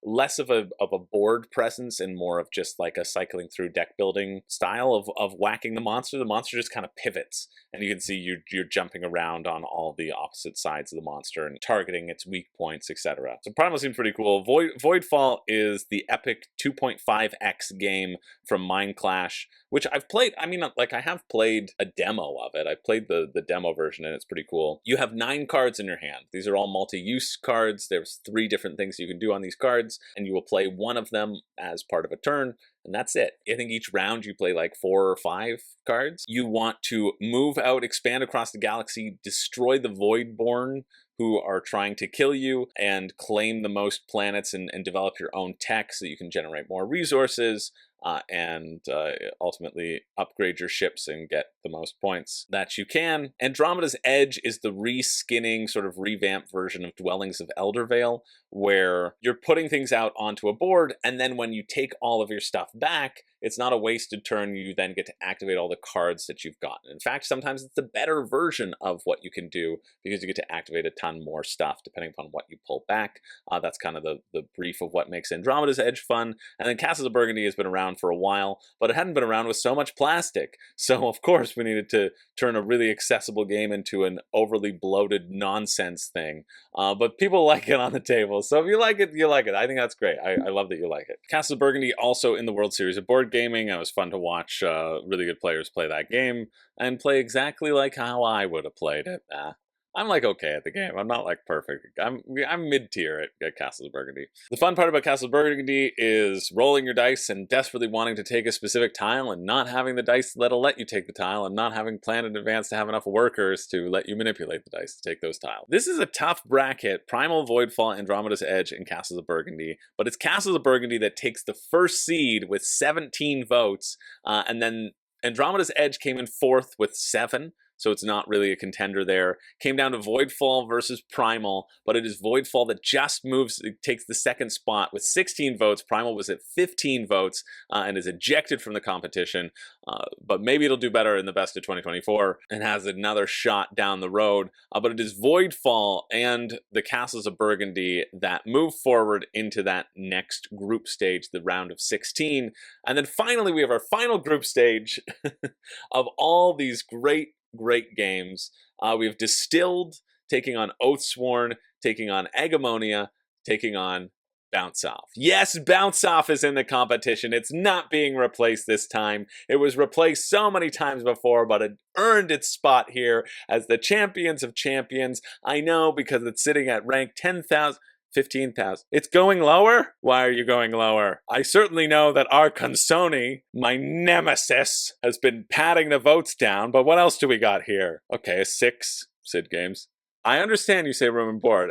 less of a board presence and more of just like a cycling through deck building style of whacking the monster. The monster just kind of pivots, and you can see you're jumping around on all the opposite sides of the monster and targeting its weak points, etc. So Primal seems pretty cool. Voidfall is the epic 2.5x game from Mind Clash, which I've played. I mean, like, I have played a demo of it. I played the demo version, and it's pretty cool. You have 9 cards in your hand. These are all multi-use cards. There's 3 different things you can do on these cards, and you will play one of them as part of a turn, and that's it. I think each round you play like 4 or 5 cards. You want to move out, expand across the galaxy, destroy the Voidborn who are trying to kill you, and claim the most planets and develop your own tech so you can generate more resources, and ultimately upgrade your ships and get the most points that you can. Andromeda's Edge is the reskinning, sort of revamped version of Dwellings of Eldervale, where you're putting things out onto a board, and then when you take all of your stuff back, it's not a wasted turn. You then get to activate all the cards that you've gotten. In fact, sometimes it's the better version of what you can do, because you get to activate a ton more stuff depending upon what you pull back. That's kind of the brief of what makes Andromeda's Edge fun. And then Castles of Burgundy has been around for a while, but it hadn't been around with so much plastic. So of course we needed to turn a really accessible game into an overly bloated nonsense thing. But people like it on the table. So if you like it, you like it. I think that's great. I love that you like it. Castles of Burgundy also in the World Series of Board Gaming. It was fun to watch really good players play that game and play exactly like how I would have played it. I'm like okay at the game. I'm not like perfect. I'm mid-tier at Castles of Burgundy. The fun part about Castles of Burgundy is rolling your dice and desperately wanting to take a specific tile and not having the dice that'll let you take the tile, and not having planned in advance to have enough workers to let you manipulate the dice to take those tiles. This is a tough bracket: Primal, Voidfall, Andromeda's Edge, and Castles of Burgundy. But it's Castles of Burgundy that takes the first seed with 17 votes, and then Andromeda's Edge came in 4th with 7. So it's not really a contender there. Came down to Voidfall versus Primal, but it is Voidfall that just moves, it takes the second spot with 16 votes. Primal was at 15 votes and is ejected from the competition, but maybe it'll do better in the best of 2024 and has another shot down the road. But it is Voidfall and the Castles of Burgundy that move forward into that next group stage, the round of 16. And then finally, we have our final group stage of all these great games. We have Distilled taking on Oathsworn, taking on Agamonia, taking on Bounce Off. Yes, Bounce Off is in the competition. It's not being replaced this time. It was replaced so many times before, but it earned its spot here as the Champions of Champions. I know, because it's sitting at rank 10,000. 15,000. It's going lower? Why are you going lower? I certainly know that our Consoni, my nemesis, has been patting the votes down, but what else do we got here? Okay, a 6, Sid Games. I understand you say room and board,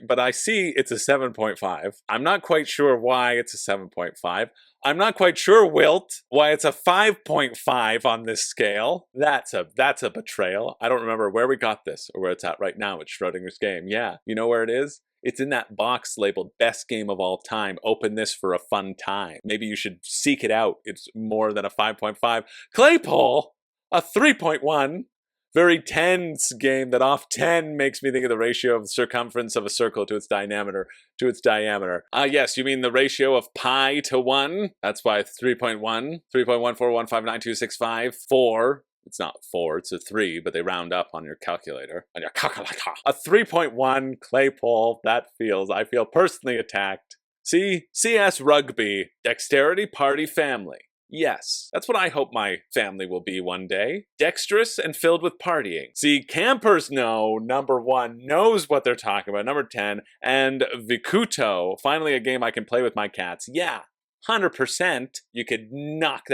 but I see it's a 7.5. I'm not quite sure why it's a 7.5. I'm not quite sure, Wilt, why it's a 5.5 on this scale. That's a betrayal. I don't remember where we got this or where it's at right now. It's Schrodinger's game. Yeah, you know where it is? It's in that box labeled best game of all time. Open this for a fun time. Maybe you should seek it out. It's more than a 5.5. Claypole, a 3.1. Very tense game that off 10 makes me think of the ratio of the circumference of a circle to its diameter. Yes, you mean the ratio of pi to 1? That's why 3.1, 3.141592654. 4. It's not 4, it's a 3, but they round up on your calculator. On your calculator. A 3.1 Claypole, I feel personally attacked. See? CS Rugby, Dexterity Party Family. Yes, that's what I hope my family will be one day. Dexterous and filled with partying. See, campers know, number 1, knows what they're talking about, number 10, and Vikuto, finally a game I can play with my cats. Yeah, 100%. You could knock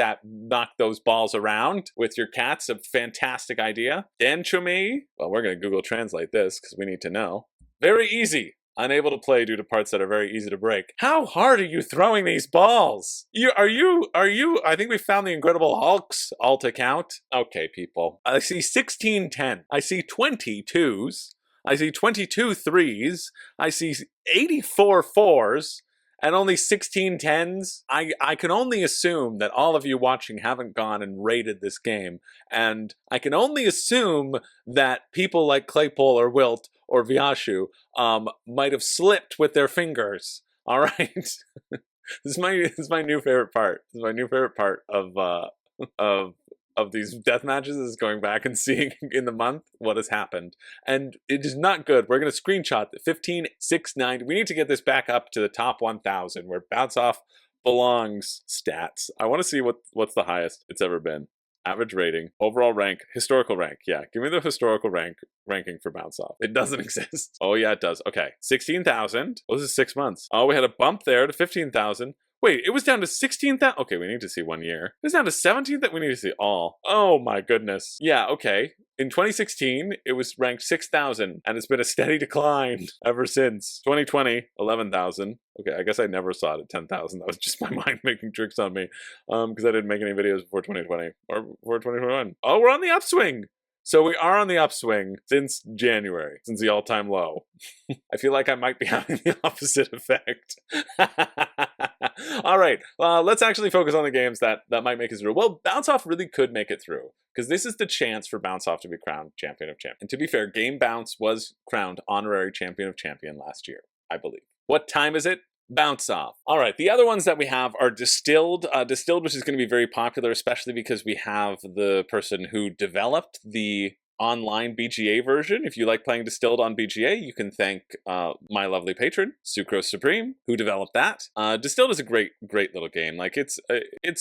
those balls around with your cats. A fantastic idea. Denchumi. Well, we're going to Google Translate this because we need to know. Very easy. Unable to play due to parts that are very easy to break. How hard are you throwing these balls? Are you, I think we found the Incredible Hulk's alt account. Okay, people. I see 16 10. I see 22s. I see 22 3s. I see 84 4s. And only 16 10s. I can only assume that all of you watching haven't gone and rated this game. And I can only assume that people like Claypole or Wilt or Vyashu might have slipped with their fingers. All right, this is my new favorite part. This is my new favorite part of these death matches, is going back and seeing in the month what has happened. And it is not good. We're going to screenshot the 15 6 9. We need to get this back up to the top 1,000 where Bounce Off belongs. Stats. I want to see what's the highest it's ever been. Average rating, overall rank, historical rank. Yeah, give me the historical ranking for Bounce Off. It doesn't exist. Oh yeah, it does. Okay, 16,000. Oh, this is 6 months. Oh, we had a bump there to 15,000. Wait, it was down to 16,000. Okay, we need to see 1 year. It was down to 17,000. We need to see all. Oh my goodness. Yeah, okay. In 2016, it was ranked 6,000, and it's been a steady decline ever since. 2020, 11,000. Okay, I guess I never saw it at 10,000. That was just my mind making tricks on me, because I didn't make any videos before 2020 or before 2021. Oh, we're on the upswing. So we are on the upswing since January, since the all-time low. I feel like I might be having the opposite effect. All right, let's actually focus on the games that might make it through. Well, Bounce Off really could make it through, because this is the chance for Bounce Off to be crowned Champion of Champions. And to be fair, Game Bounce was crowned honorary Champion of Champion last year, I believe. What time is it? Bounce Off. All right, the other ones that we have are Distilled. Distilled, which is going to be very popular, especially because we have the person who developed the online BGA version. If you like playing Distilled on BGA, you can thank my lovely patron, Sucrose Supreme, who developed that. Distilled is a great little game. Like, it's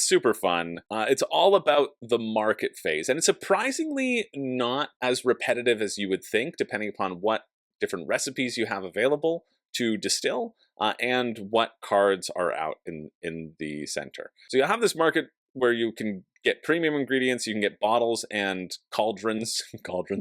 super fun. It's all about the market phase, and it's surprisingly not as repetitive as you would think, depending upon what different recipes you have available to distill, and what cards are out in the center. So you have this market where you can get premium ingredients, you can get bottles and cauldrons,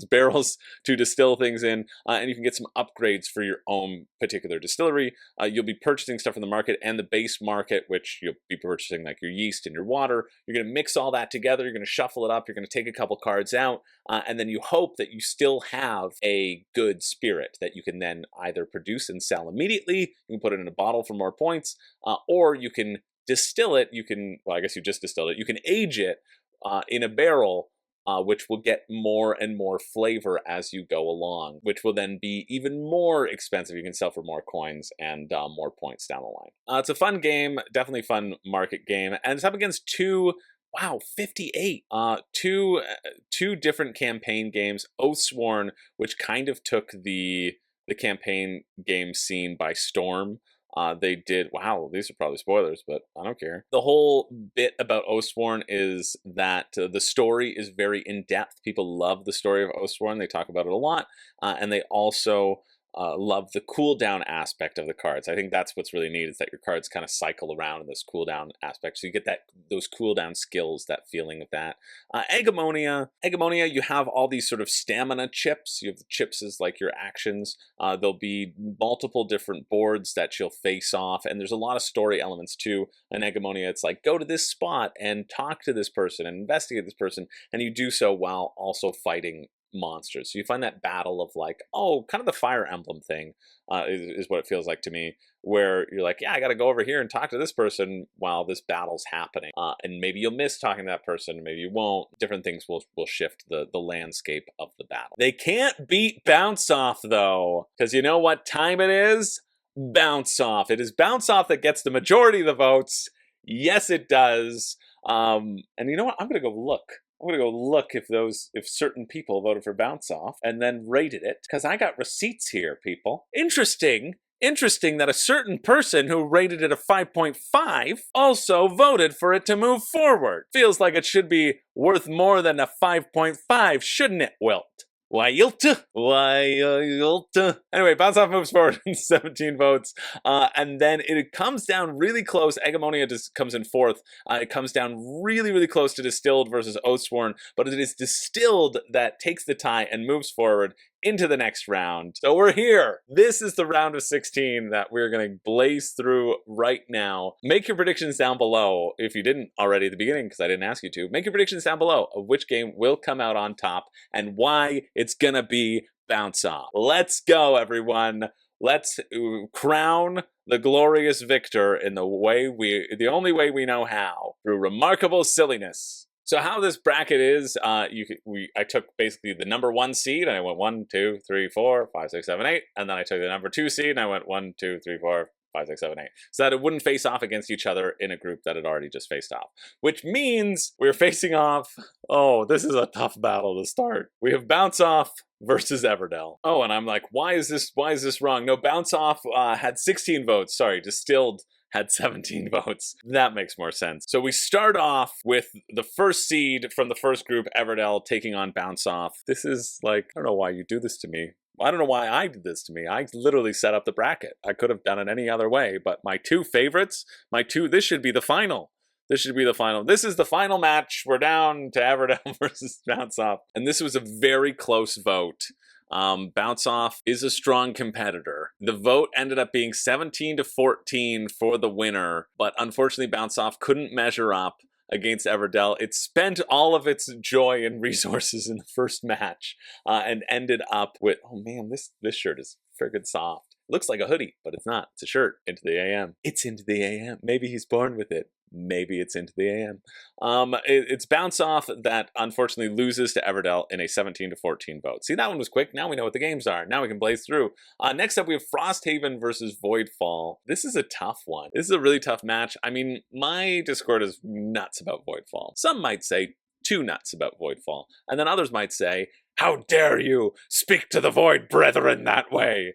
barrels to distill things in, and you can get some upgrades for your own particular distillery. You'll be purchasing stuff from the market and the base market, which you'll be purchasing like your yeast and your water. You're going to mix all that together, you're going to shuffle it up, you're going to take a couple cards out, and then you hope that you still have a good spirit that you can then either produce and sell immediately, you can put it in a bottle for more points, or you can distill it, well, I guess you just distilled it, you can age it in a barrel, which will get more and more flavor as you go along, which will then be even more expensive. You can sell for more coins and more points down the line. It's a fun game, definitely fun market game, and it's up against 58. Two different campaign games. Oathsworn, which kind of took the campaign game scene by storm. They did, wow, these are probably spoilers, but I don't care. The whole bit about Oathsworn is that the story is very in-depth. People love the story of Oathsworn. They talk about it a lot, and they also love the cooldown aspect of the cards. I think that's what's really neat, is that your cards kind of cycle around in this cooldown aspect. So you get those cooldown skills, that feeling of that. Eggemonia, you have all these sort of stamina chips. You have the chips as like your actions. There'll be multiple different boards that you'll face off, and there's a lot of story elements too. In Eggemonia, it's like, go to this spot and talk to this person and investigate this person, and you do so while also fighting monsters. So you find that battle of like, oh, kind of the Fire Emblem thing is what it feels like to me, where you're like, yeah, I got to go over here and talk to this person while this battle's happening. And maybe you'll miss talking to that person, maybe you won't. Different things will shift the landscape of the battle. They can't beat Bounce Off though, because you know what time it is? Bounce Off. It is Bounce Off that gets the majority of the votes. Yes, it does. And you know what? I'm going to go look. I'm going to go look if certain people voted for Bounce Off and then rated it, because I got receipts here, people. Interesting Interesting that a certain person who rated it a 5.5 also voted for it to move forward. Feels like it should be worth more than a 5.5, shouldn't it, Wilt? Wilt? Anyway, Bounce Off moves forward in 17 votes. And then it comes down really close. Egamonia comes in fourth. It comes down really, really close to Distilled versus Oathsworn. But it is Distilled that takes the tie and moves forward into the next round. So we're here. This is the round of 16 that we're going to blaze through right now. Make your predictions down below, if you didn't already at the beginning, because I didn't ask you to. Make your predictions down below of which game will come out on top and why it's going to be Bounce Off. Let's go, everyone. Let's crown the glorious victor in the only way we know how, through remarkable silliness. So how this bracket is, I took basically the number 1 seed, and I went 1, 2, 3, 4, 5, 6, 7, 8, and then I took the number 2 seed, and I went 1, 2, 3, 4, 5, 6, 7, 8, so that it wouldn't face off against each other in a group that had already just faced off. Which means we're facing off. Oh, this is a tough battle to start. We have Bounce Off versus Everdell. Oh, and I'm like, why is this wrong? No, Bounce Off had 16 votes. Sorry, Distilled had 17 votes. That makes more sense. So we start off with the first seed from the first group, Everdell, taking on Bounce Off. This is like, I don't know why you do this to me. I don't know why I did this to me. I literally set up the bracket. I could have done it any other way, but my two favorites, this should be the final. This should be the final. This is the final match. We're down to Everdell versus Bounce Off. And this was a very close vote. Bounce Off is a strong competitor. The vote ended up being 17-14 for the winner, but unfortunately Bounce Off couldn't measure up against Everdell. It spent all of its joy and resources in the first match and ended up with, oh man, this shirt is friggin' soft. It looks like a hoodie, but it's not. It's a shirt. Into the AM. It's into the AM. Maybe he's born with it. Maybe it's into the AM. It's Bounce Off that unfortunately loses to Everdell in a 17-14 vote. See, that one was quick. Now we know what the games are. Now we can blaze through. Next up, we have Frosthaven versus Voidfall. This is a tough one. This is a really tough match. I mean, my Discord is nuts about Voidfall. Some might say too nuts about Voidfall. And then others might say, how dare you speak to the Void Brethren that way?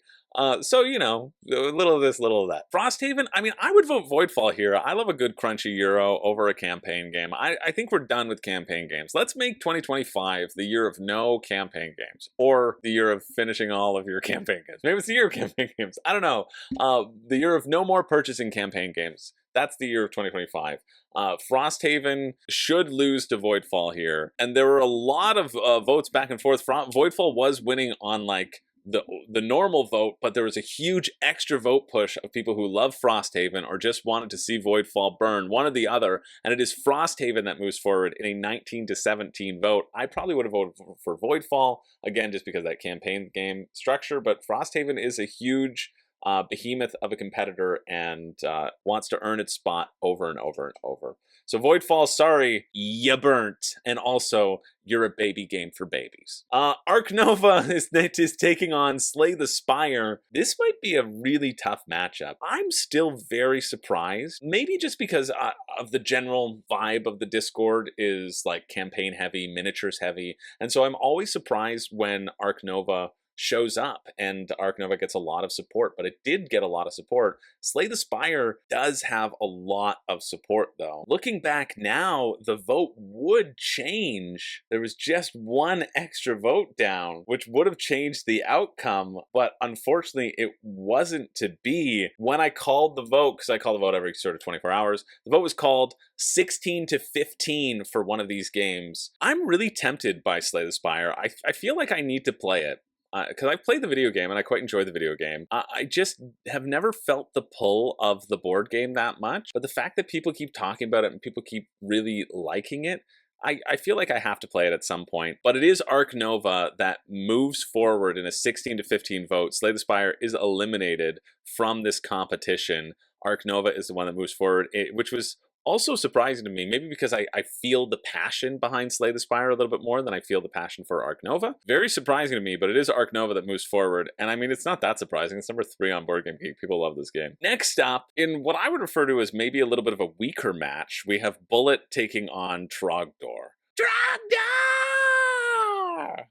So, you know, a little of this, little of that. Frosthaven, I mean, I would vote Voidfall here. I love a good crunchy Euro over a campaign game. I think we're done with campaign games. Let's make 2025 the year of no campaign games, or the year of finishing all of your campaign games. Maybe it's the year of campaign games. I don't know. The year of no more purchasing campaign games. That's the year of 2025. Frosthaven should lose to Voidfall here. And there were a lot of votes back and forth. Voidfall was winning on, like, the normal vote, but there was a huge extra vote push of people who love Frosthaven or just wanted to see Voidfall burn, one or the other, and it is Frosthaven that moves forward in a 19-17 vote. I probably would have voted for Voidfall, again, just because of that campaign game structure, but Frosthaven is a huge behemoth of a competitor and wants to earn its spot over and over and over. So Voidfall, sorry, you burnt. And also, you're a baby game for babies. Arc Nova is taking on Slay the Spire. This might be a really tough matchup. I'm still very surprised. Maybe just because of the general vibe of the Discord is like campaign heavy, miniatures heavy. And so I'm always surprised when Arc Nova shows up and Arc Nova gets a lot of support, but it did get a lot of support. Slay the Spire does have a lot of support though. Looking back now, the vote would change. There was just one extra vote down, which would have changed the outcome, but unfortunately it wasn't to be. When I called the vote, because I call the vote every sort of 24 hours, the vote was called 16-15 for one of these games. I'm really tempted by Slay the Spire. I feel like I need to play it. Because I've played the video game and I quite enjoy the video game. I just have never felt the pull of the board game that much. But the fact that people keep talking about it and people keep really liking it, I feel like I have to play it at some point. But it is Arc Nova that moves forward in a 16-15 vote. Slay the Spire is eliminated from this competition. Arc Nova is the one that moves forward, which was also surprising to me, maybe because I feel the passion behind Slay the Spire a little bit more than I feel the passion for Arc Nova. Very surprising to me, but it is Arc Nova that moves forward. And I mean, it's not that surprising. It's number 3 on Board Game Geek. People love this game. Next up, in what I would refer to as maybe a little bit of a weaker match, we have Bullet taking on Trogdor.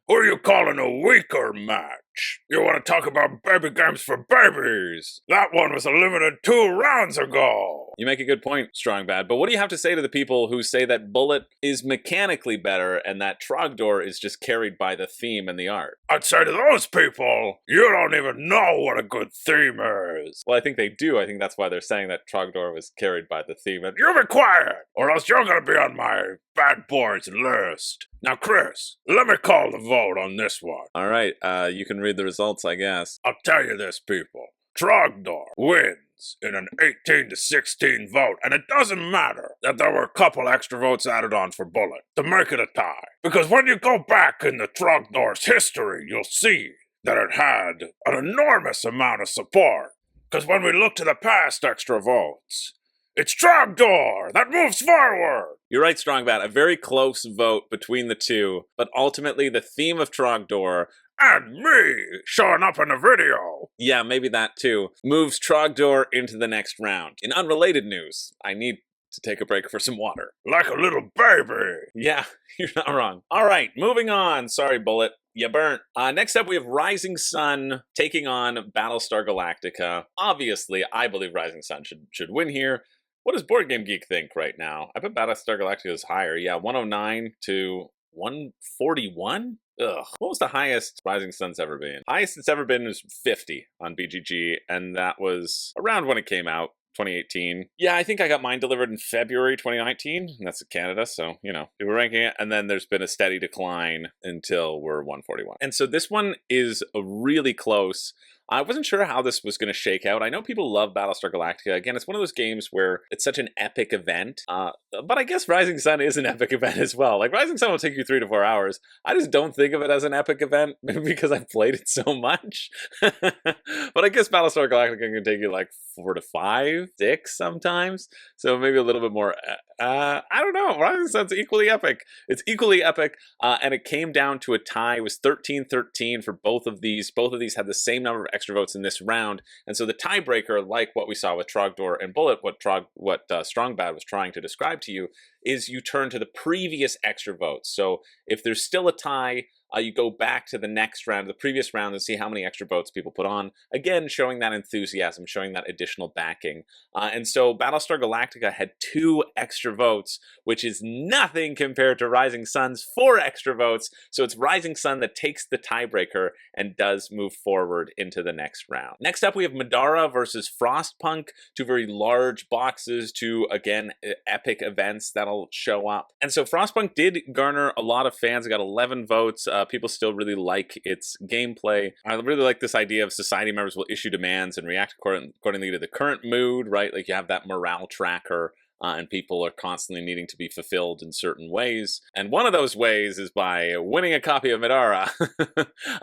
Who are you calling a weaker match? Deathmatch. You want to talk about baby games for babies? That one was eliminated 2 rounds ago. You make a good point, Strongbad, but what do you have to say to the people who say that Bullet is mechanically better and that Trogdor is just carried by the theme and the art? I'd say to those people, you don't even know what a good theme is. Well, I think they do. I think that's why they're saying that Trogdor was carried by the theme. And You be quiet, or else you're gonna be on my bad boys list. Now, Chris, let me call the vote on this one. all right, you can read the results, I guess. I'll tell you this, people. Trogdor wins in an 18 to 16 vote, and it doesn't matter that there were a couple extra votes added on for Bullet to make it a tie. Because when you go back in the Trogdor's history, you'll see that it had an enormous amount of support. Because when we look to the past extra votes, it's Trogdor that moves forward. You're right, Strongbad. A very close vote between the two, but ultimately the theme of Trogdor, And me showing up in the video. yeah, maybe that too, moves Trogdor into the next round. In unrelated news, I need to take a break for some water. Like a little baby. Yeah, you're not wrong. All right, moving on. Sorry, Bullet. You burnt. Next up, we have Rising Sun taking on Battlestar Galactica. Obviously, I believe Rising Sun should win here. What does Board Game Geek think right now? I bet Battlestar Galactica is higher. Yeah, 109 to 141? Ugh. What was the highest Rising Sun's ever been? Highest it's ever been is 50 on BGG, and that was around when it came out. 2018. Yeah, I think I got mine delivered in February 2019. And that's Canada, so, you know, we were ranking it. And then there's been a steady decline until we're 141. And so this one is really close. I wasn't sure how this was going to shake out. I know people love Battlestar Galactica. Again, it's one of those games where it's such an epic event. But I guess Rising Sun is an epic event as well. Like, Rising Sun will take you 3 to 4 hours. I just don't think of it as an epic event, maybe because I've played it so much. But I guess Battlestar Galactica can take you like 4 to 5, 6 sometimes. So maybe a little bit more. I don't know. Rising Sun's equally epic. It's equally epic. And it came down to a tie. It was 13-13 for both of these. Both of these had the same number of extra votes in this round, and so the tiebreaker, like what we saw with Trogdor and Bullet, what Strongbad was trying to describe to you, is you turn to the previous extra votes. So if there's still a tie, you go back to the next round, the previous round, and see how many extra votes people put on. Again, showing that enthusiasm, showing that additional backing. And so Battlestar Galactica had 2 extra votes, which is nothing compared to Rising Sun's 4 extra votes. So it's Rising Sun that takes the tiebreaker and does move forward into the next round. Next up, we have Madara versus Frostpunk, 2 very large boxes, 2, again, epic events that'll show up. And so Frostpunk did garner a lot of fans. It got 11 votes. People still really like its gameplay. I really like this idea of society members will issue demands and react accordingly to the current mood, right? Like you have that morale tracker, and people are constantly needing to be fulfilled in certain ways. And one of those ways is by winning a copy of Madara,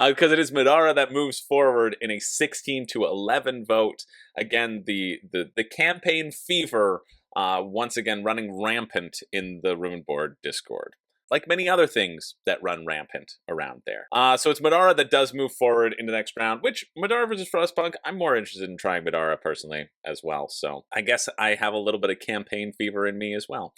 because it is Madara that moves forward in a 16 to 11 vote. Again, the campaign fever once again running rampant in the Ruined Board Discord, like many other things that run rampant around there. So it's Madara that does move forward into the next round, which Madara versus Frostpunk, I'm more interested in trying Madara personally as well. So I guess I have a little bit of campaign fever in me as well.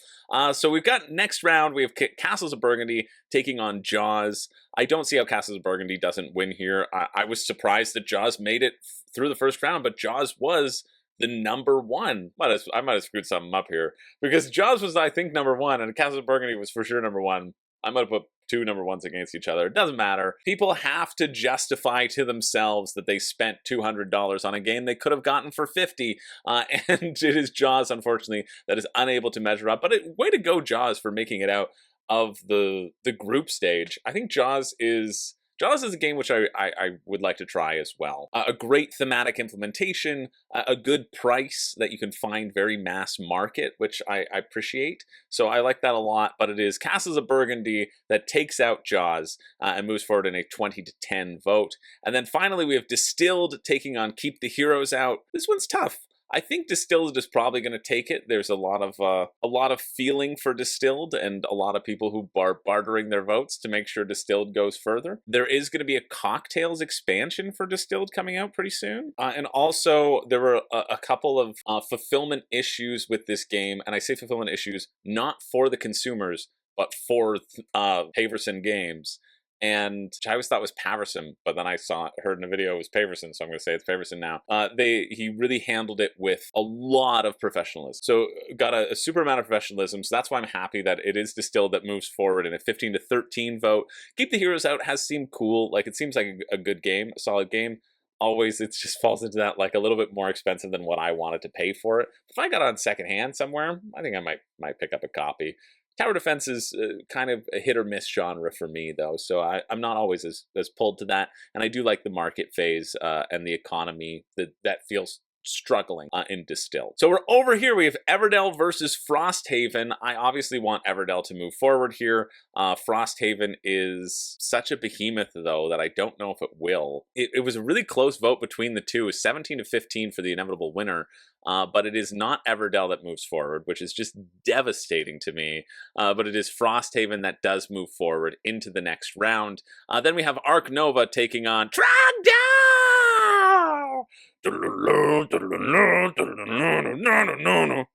So we've got next round, we have Castles of Burgundy taking on Jaws. I don't see how Castles of Burgundy doesn't win here. I was surprised that Jaws made it through the first round, but Jaws was the number 1. I might have screwed something up here, because Jaws was, I think, number 1, and Castle of Burgundy was for sure number 1. I might have put 2 number 1s against each other. It doesn't matter. People have to justify to themselves that they spent $200 on a game they could have gotten for $50, and it is Jaws, unfortunately, that is unable to measure up. But way to go, Jaws, for making it out of the group stage. I think Jaws is a game which I would like to try as well. A great thematic implementation, a good price that you can find very mass market, which I appreciate. So I like that a lot, but it is Castles of Burgundy that takes out Jaws and moves forward in a 20 to 10 vote. And then finally we have Distilled taking on Keep the Heroes Out. This one's tough. I think Distilled is probably going to take it. There's a lot of feeling for Distilled, and a lot of people who are bartering their votes to make sure Distilled goes further. There is going to be a Cocktails expansion for Distilled coming out pretty soon. And also, there were a couple of fulfillment issues with this game, and I say fulfillment issues not for the consumers, but for Haverson Games. and which I always thought was Paverson, but then I heard in a video it was Paverson, so I'm going to say it's Paverson now. He really handled it with a lot of professionalism. So got a super amount of professionalism, so that's why I'm happy that it is Distilled that moves forward in a 15-13 vote. Keep the Heroes Out has seemed cool. Like, it seems like a good game, a solid game. Always, it just falls into that, like, a little bit more expensive than what I wanted to pay for it. If I got it on secondhand somewhere, I think I might pick up a copy. Tower defense is kind of a hit or miss genre for me, though, so I'm not always as pulled to that. And I do like the market phase and the economy that feels struggling in Distilled. So we're over here. We have Everdell versus Frosthaven. I obviously want Everdell to move forward here. Frosthaven is such a behemoth, though, that I don't know if it will. It was a really close vote between the two, 17-15 for the inevitable winner. But it is not Everdell that moves forward, which is just devastating to me. But it is Frosthaven that does move forward into the next round. Then we have Arc Nova taking on Trogdor!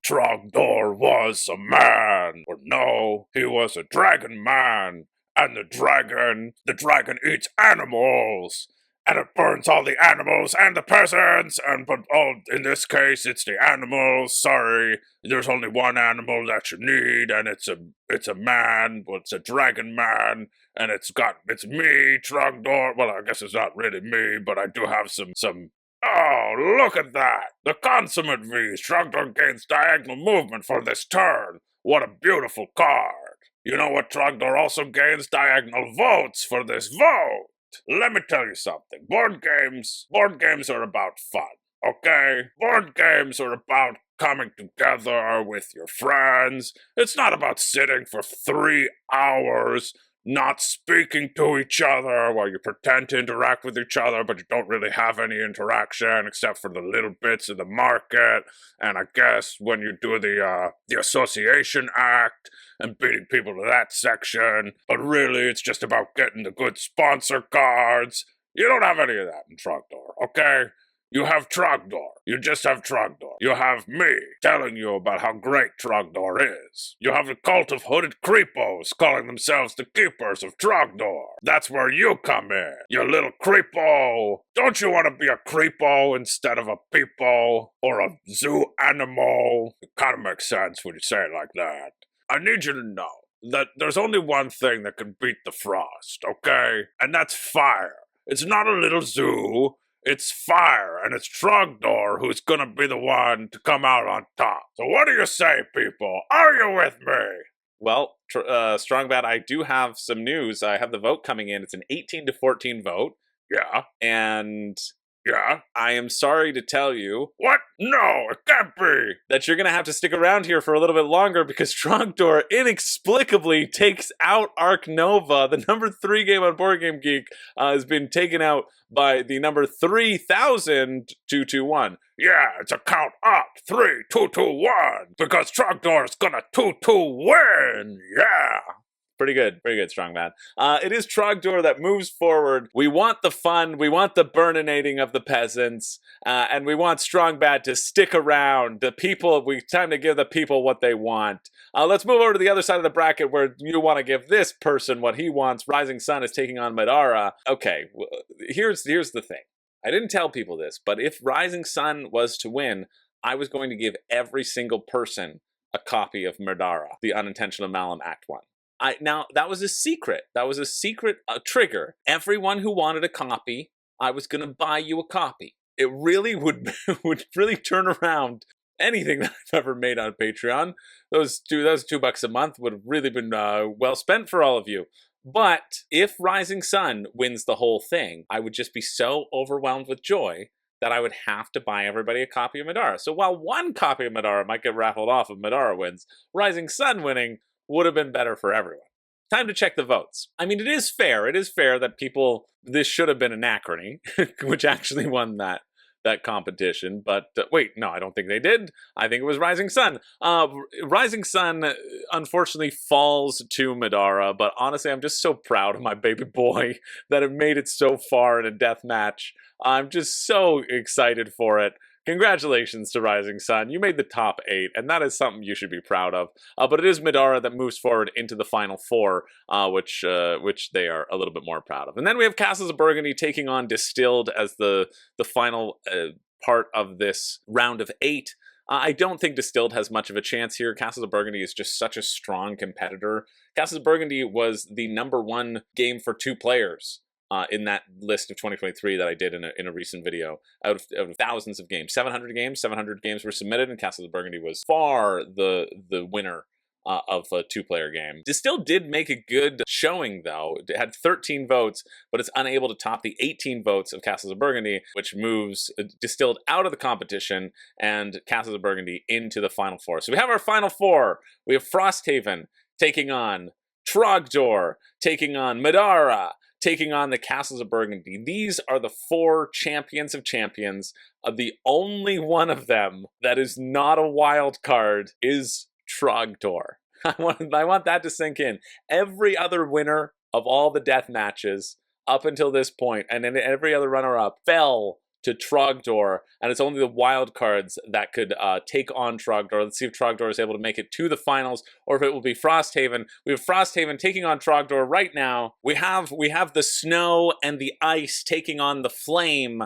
Trogdor was a man, or no, he was a dragon man, and the dragon eats animals, and it burns all the animals and the peasants, but in this case, it's the animals. Sorry, there's only one animal that you need, and it's a man, but it's a dragon man, and it's me, Trogdor. Well, I guess it's not really me, but I do have some. Oh, look at that! The consummate V. Trogdor gains diagonal movement for this turn. What a beautiful card. You know what Trogdor also gains? Diagonal votes for this vote. Let me tell you something. Board games are about fun, okay? Board games are about coming together with your friends. It's not about sitting for 3 hours not speaking to each other while you pretend to interact with each other, but you don't really have any interaction except for the little bits of the market, and I guess when you do the association act and beating people to that section, but really it's just about getting the good sponsor cards. You don't have any of that in Trogdor, okay? You have Trogdor. You just have Trogdor. You have me telling you about how great Trogdor is. You have the cult of hooded creepos calling themselves the keepers of Trogdor. That's where you come in, you little creepo. Don't you want to be a creepo instead of a peepo or a zoo animal? It kind of makes sense when you say it like that. I need you to know that there's only one thing that can beat the frost, okay? And that's fire. It's not a little zoo. It's fire, and it's Trogdor who's gonna be the one to come out on top. So what do you say, people? Are you with me? Well, Strongbad, I do have some news. I have the vote coming in. It's an 18-14 vote. Yeah. And yeah, I am sorry to tell you. What? No, it can't be. That you're going to have to stick around here for a little bit longer because Trogdor inexplicably takes out Arc Nova. The number 3 game on Board Game Geek has been taken out by the number 3221. Yeah, it's a count up. 3, 2, 2, 1. Because Trogdor's gonna 2-2 win. Yeah. Pretty good, Strongbad. It is Trogdor that moves forward. We want the fun, we want the burninating of the peasants, and we want Strongbad to stick around. The people, time to give the people what they want. Let's move over to the other side of the bracket where you want to give this person what he wants. Rising Sun is taking on Madara. Okay, here's the thing. I didn't tell people this, but if Rising Sun was to win, I was going to give every single person a copy of Madara, the Unintentional Malum Act 1. Now, that was a secret. That was a secret trigger. Everyone who wanted a copy, I was going to buy you a copy. It really would really turn around anything that I've ever made on Patreon. Those $2 a month would have really been well spent for all of you. But if Rising Sun wins the whole thing, I would just be so overwhelmed with joy that I would have to buy everybody a copy of Madara. So while one copy of Madara might get raffled off if Madara wins, Rising Sun winning would have been better for everyone. Time to check the votes. I mean, it is fair that people, this should have been Anachrony, which actually won that competition, but wait, no, I don't think they did. I think it was Rising Sun. Rising Sun, unfortunately, falls to Madara, but honestly, I'm just so proud of my baby boy that have made it so far in a death match. I'm just so excited for it. Congratulations to Rising Sun. You made the top 8, and that is something you should be proud of. But it is Madara that moves forward into the final 4, which they are a little bit more proud of. And then we have Castles of Burgundy taking on Distilled as the final part of this round of 8. I don't think Distilled has much of a chance here. Castles of Burgundy is just such a strong competitor. Castles of Burgundy was the #1 game for 2 players. In that list of 2023 that I did in a recent video, out of thousands of games, 700 games were submitted, and Castles of Burgundy was far the winner of a 2-player game. Distilled did make a good showing, though. It had 13 votes, but it's unable to top the 18 votes of Castles of Burgundy, which moves Distilled out of the competition and Castles of Burgundy into the final 4. So we have our final 4. We have Frosthaven taking on Trogdor, taking on Madara, taking on the Castles of Burgundy. These are the 4 champions of champions. The only one of them that is not a wild card is Trogdor. I want that to sink in. Every other winner of all the death matches up until this point, and then every other runner-up, fell to Trogdor, and it's only the wild cards that could take on Trogdor. Let's see if Trogdor is able to make it to the finals, or if it will be Frosthaven. We have Frosthaven taking on Trogdor right now. We have the snow and the ice taking on the flame,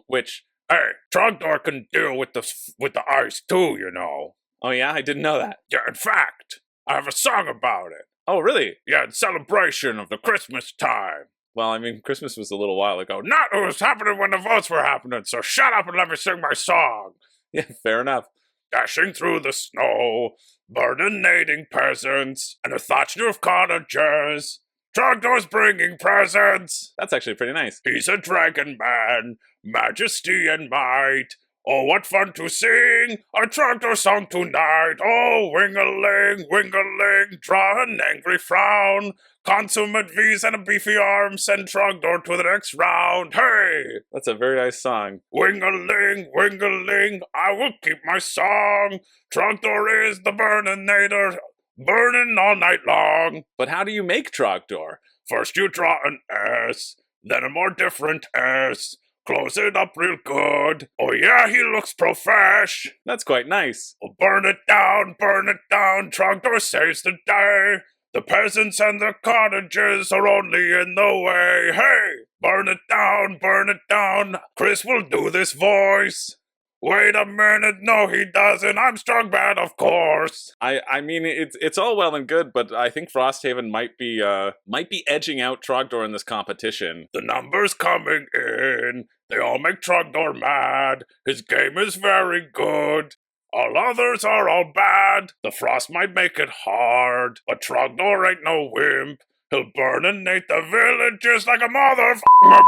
which... Hey, Trogdor can deal with the ice too, you know. Oh yeah? I didn't know that. Yeah, in fact, I have a song about it. Oh, really? Yeah, in celebration of the Christmas time. Well, I mean, Christmas was a little while ago. Not it was happening when the votes were happening, so shut up and let me sing my song. Yeah, fair enough. Dashing through the snow, burninating peasants, and a thatched roof cottages. Trogdor's bringing presents. That's actually pretty nice. He's a dragon man, majesty and might. Oh, what fun to sing a Trogdor song tonight. Oh, wing-a-ling, wing-a-ling, draw an angry frown. Consummate V's and a beefy arm send Trogdor to the next round. Hey! That's a very nice song. Wing-a-ling, wing-a-ling, I will keep my song. Trogdor is the burninator, burning all night long. But how do you make Trogdor? First you draw an S, then a more different S. Close it up real good. Oh yeah, he looks profesh. That's quite nice. Oh, burn it down, Trogdor saves the day. The peasants and their cottages are only in the way. Hey, burn it down. Chris will do this voice. Wait a minute, no he doesn't. I'm Strongbad, of course. I mean, it's all well and good, but I think Frosthaven might be edging out Trogdor in this competition. The numbers coming in, they all make Trogdor mad. His game is very good. All others are all bad. The frost might make it hard, but Trogdor ain't no wimp. He'll burninate the villages like a motherfucker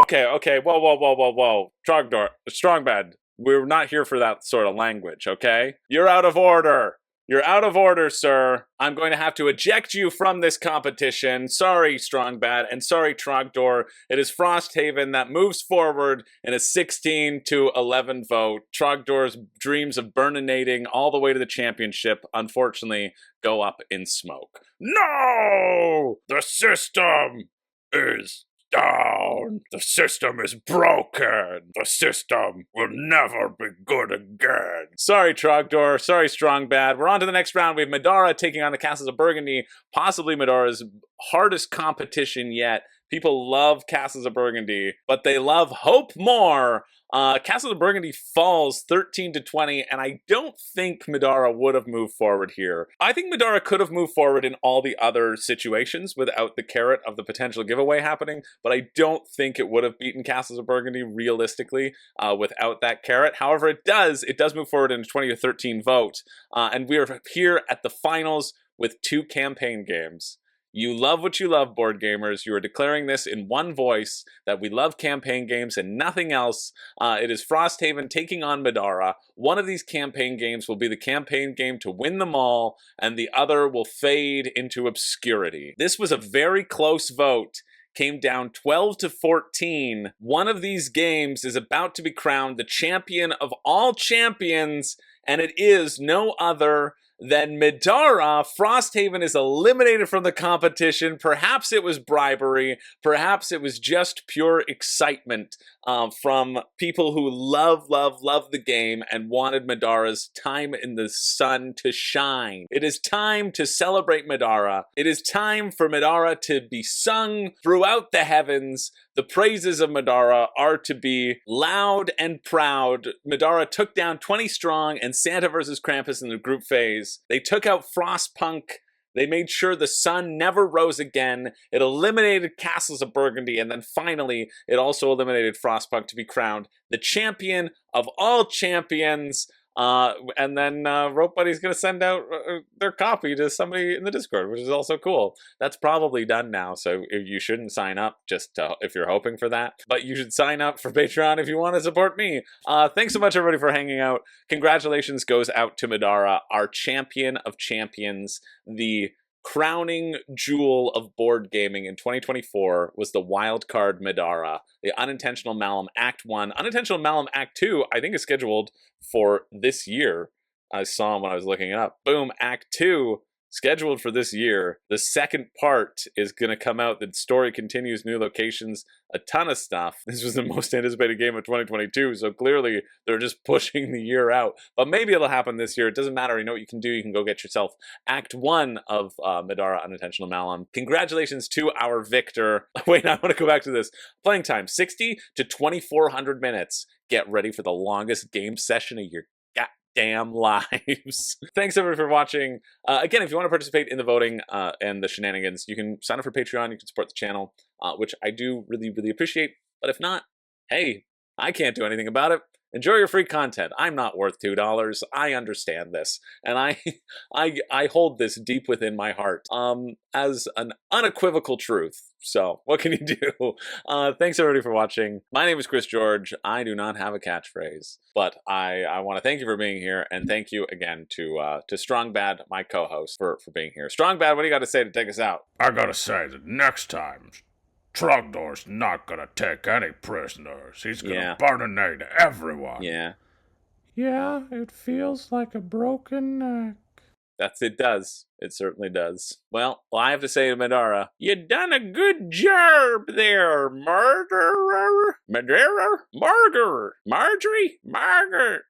pit. Okay, whoa. Trogdor, Strongbad. We're not here for that sort of language, okay? You're out of order. You're out of order, sir. I'm going to have to eject you from this competition. Sorry, Strongbad, and sorry, Trogdor. It is Frosthaven that moves forward in a 16-11 vote. Trogdor's dreams of burninating all the way to the championship, unfortunately, go up in smoke. No! The system is down. The system is broken. The system will never be good again. Sorry, Trogdor. Sorry, Strongbad. We're on to the next round. We have Madara taking on the Castles of Burgundy. Possibly Madara's hardest competition yet. People love Castles of Burgundy, but they love Hope more. Castles of Burgundy falls 13-20, and I don't think Madara would have moved forward here. I think Madara could have moved forward in all the other situations without the carrot of the potential giveaway happening, but I don't think it would have beaten Castles of Burgundy realistically without that carrot. However, it does move forward in a 20-13 vote, and we are here at the finals with 2 campaign games. You love what you love, board gamers. You are declaring this in one voice, that we love campaign games and nothing else. It is Frosthaven taking on Madara. One of these campaign games will be the campaign game to win them all, and the other will fade into obscurity. This was a very close vote. Came down 12-14. One of these games is about to be crowned the champion of all champions, and it is no other Then Midara, Frosthaven is eliminated from the competition. Perhaps it was bribery. Perhaps it was just pure excitement from people who love the game and wanted Midara's time in the sun to shine. It is time to celebrate Midara. It is time for Midara to be sung throughout the heavens. The praises of Midara are to be loud and proud. Midara took down 20 strong and Santa versus Krampus in the group phase. They took out Frostpunk. They made sure the sun never rose again. It eliminated Castles of Burgundy, and then finally, it also eliminated Frostpunk to be crowned the champion of all champions. And then Rope Buddy's going to send out their copy to somebody in the Discord, which is also cool. That's probably done now, so you shouldn't sign up just if you're hoping for that. But you should sign up for Patreon if you want to support me. Thanks so much, everybody, for hanging out. Congratulations goes out to Midara, our champion of champions. The crowning jewel of board gaming in 2024 was the wildcard Midara. The Unintentional Malum Act 1. Unintentional Malum Act 2, I think, is scheduled for this year. I saw him when I was looking it up. Boom, Act 2, scheduled for this year. The second part is going to come out. The story continues, new locations, a ton of stuff. This was the most anticipated game of 2022, so clearly they're just pushing the year out. But maybe it'll happen this year. It doesn't matter. You know what you can do? You can go get yourself Act 1 of Midara Unintentional Malum. Congratulations to our victor. Wait, I want to go back to this. Playing time, 60 to 2,400 minutes. Get ready for the longest game session of your damn lives. Thanks everybody for watching. Again, if you want to participate in the voting and the shenanigans, you can sign up for Patreon. You can support the channel, which I do really appreciate. But if not, hey, I can't do anything about it. Enjoy your free content. I'm not worth $2. I understand this, and I hold this deep within my heart as an unequivocal truth. So what can you do? Thanks everybody for watching. My name is Chris George. I do not have a catchphrase, but I want to thank you for being here, and thank you again to Strongbad, my co-host, for being here. Strongbad, what do you got to say to take us out? I gotta say that next time, Trogdor's not gonna take any prisoners. He's gonna burninate everyone. Yeah. Yeah, it feels like a broken neck. It does. It certainly does. Well, I have to say to Midara, you done a good job there, murderer. Marjorie? Margaret.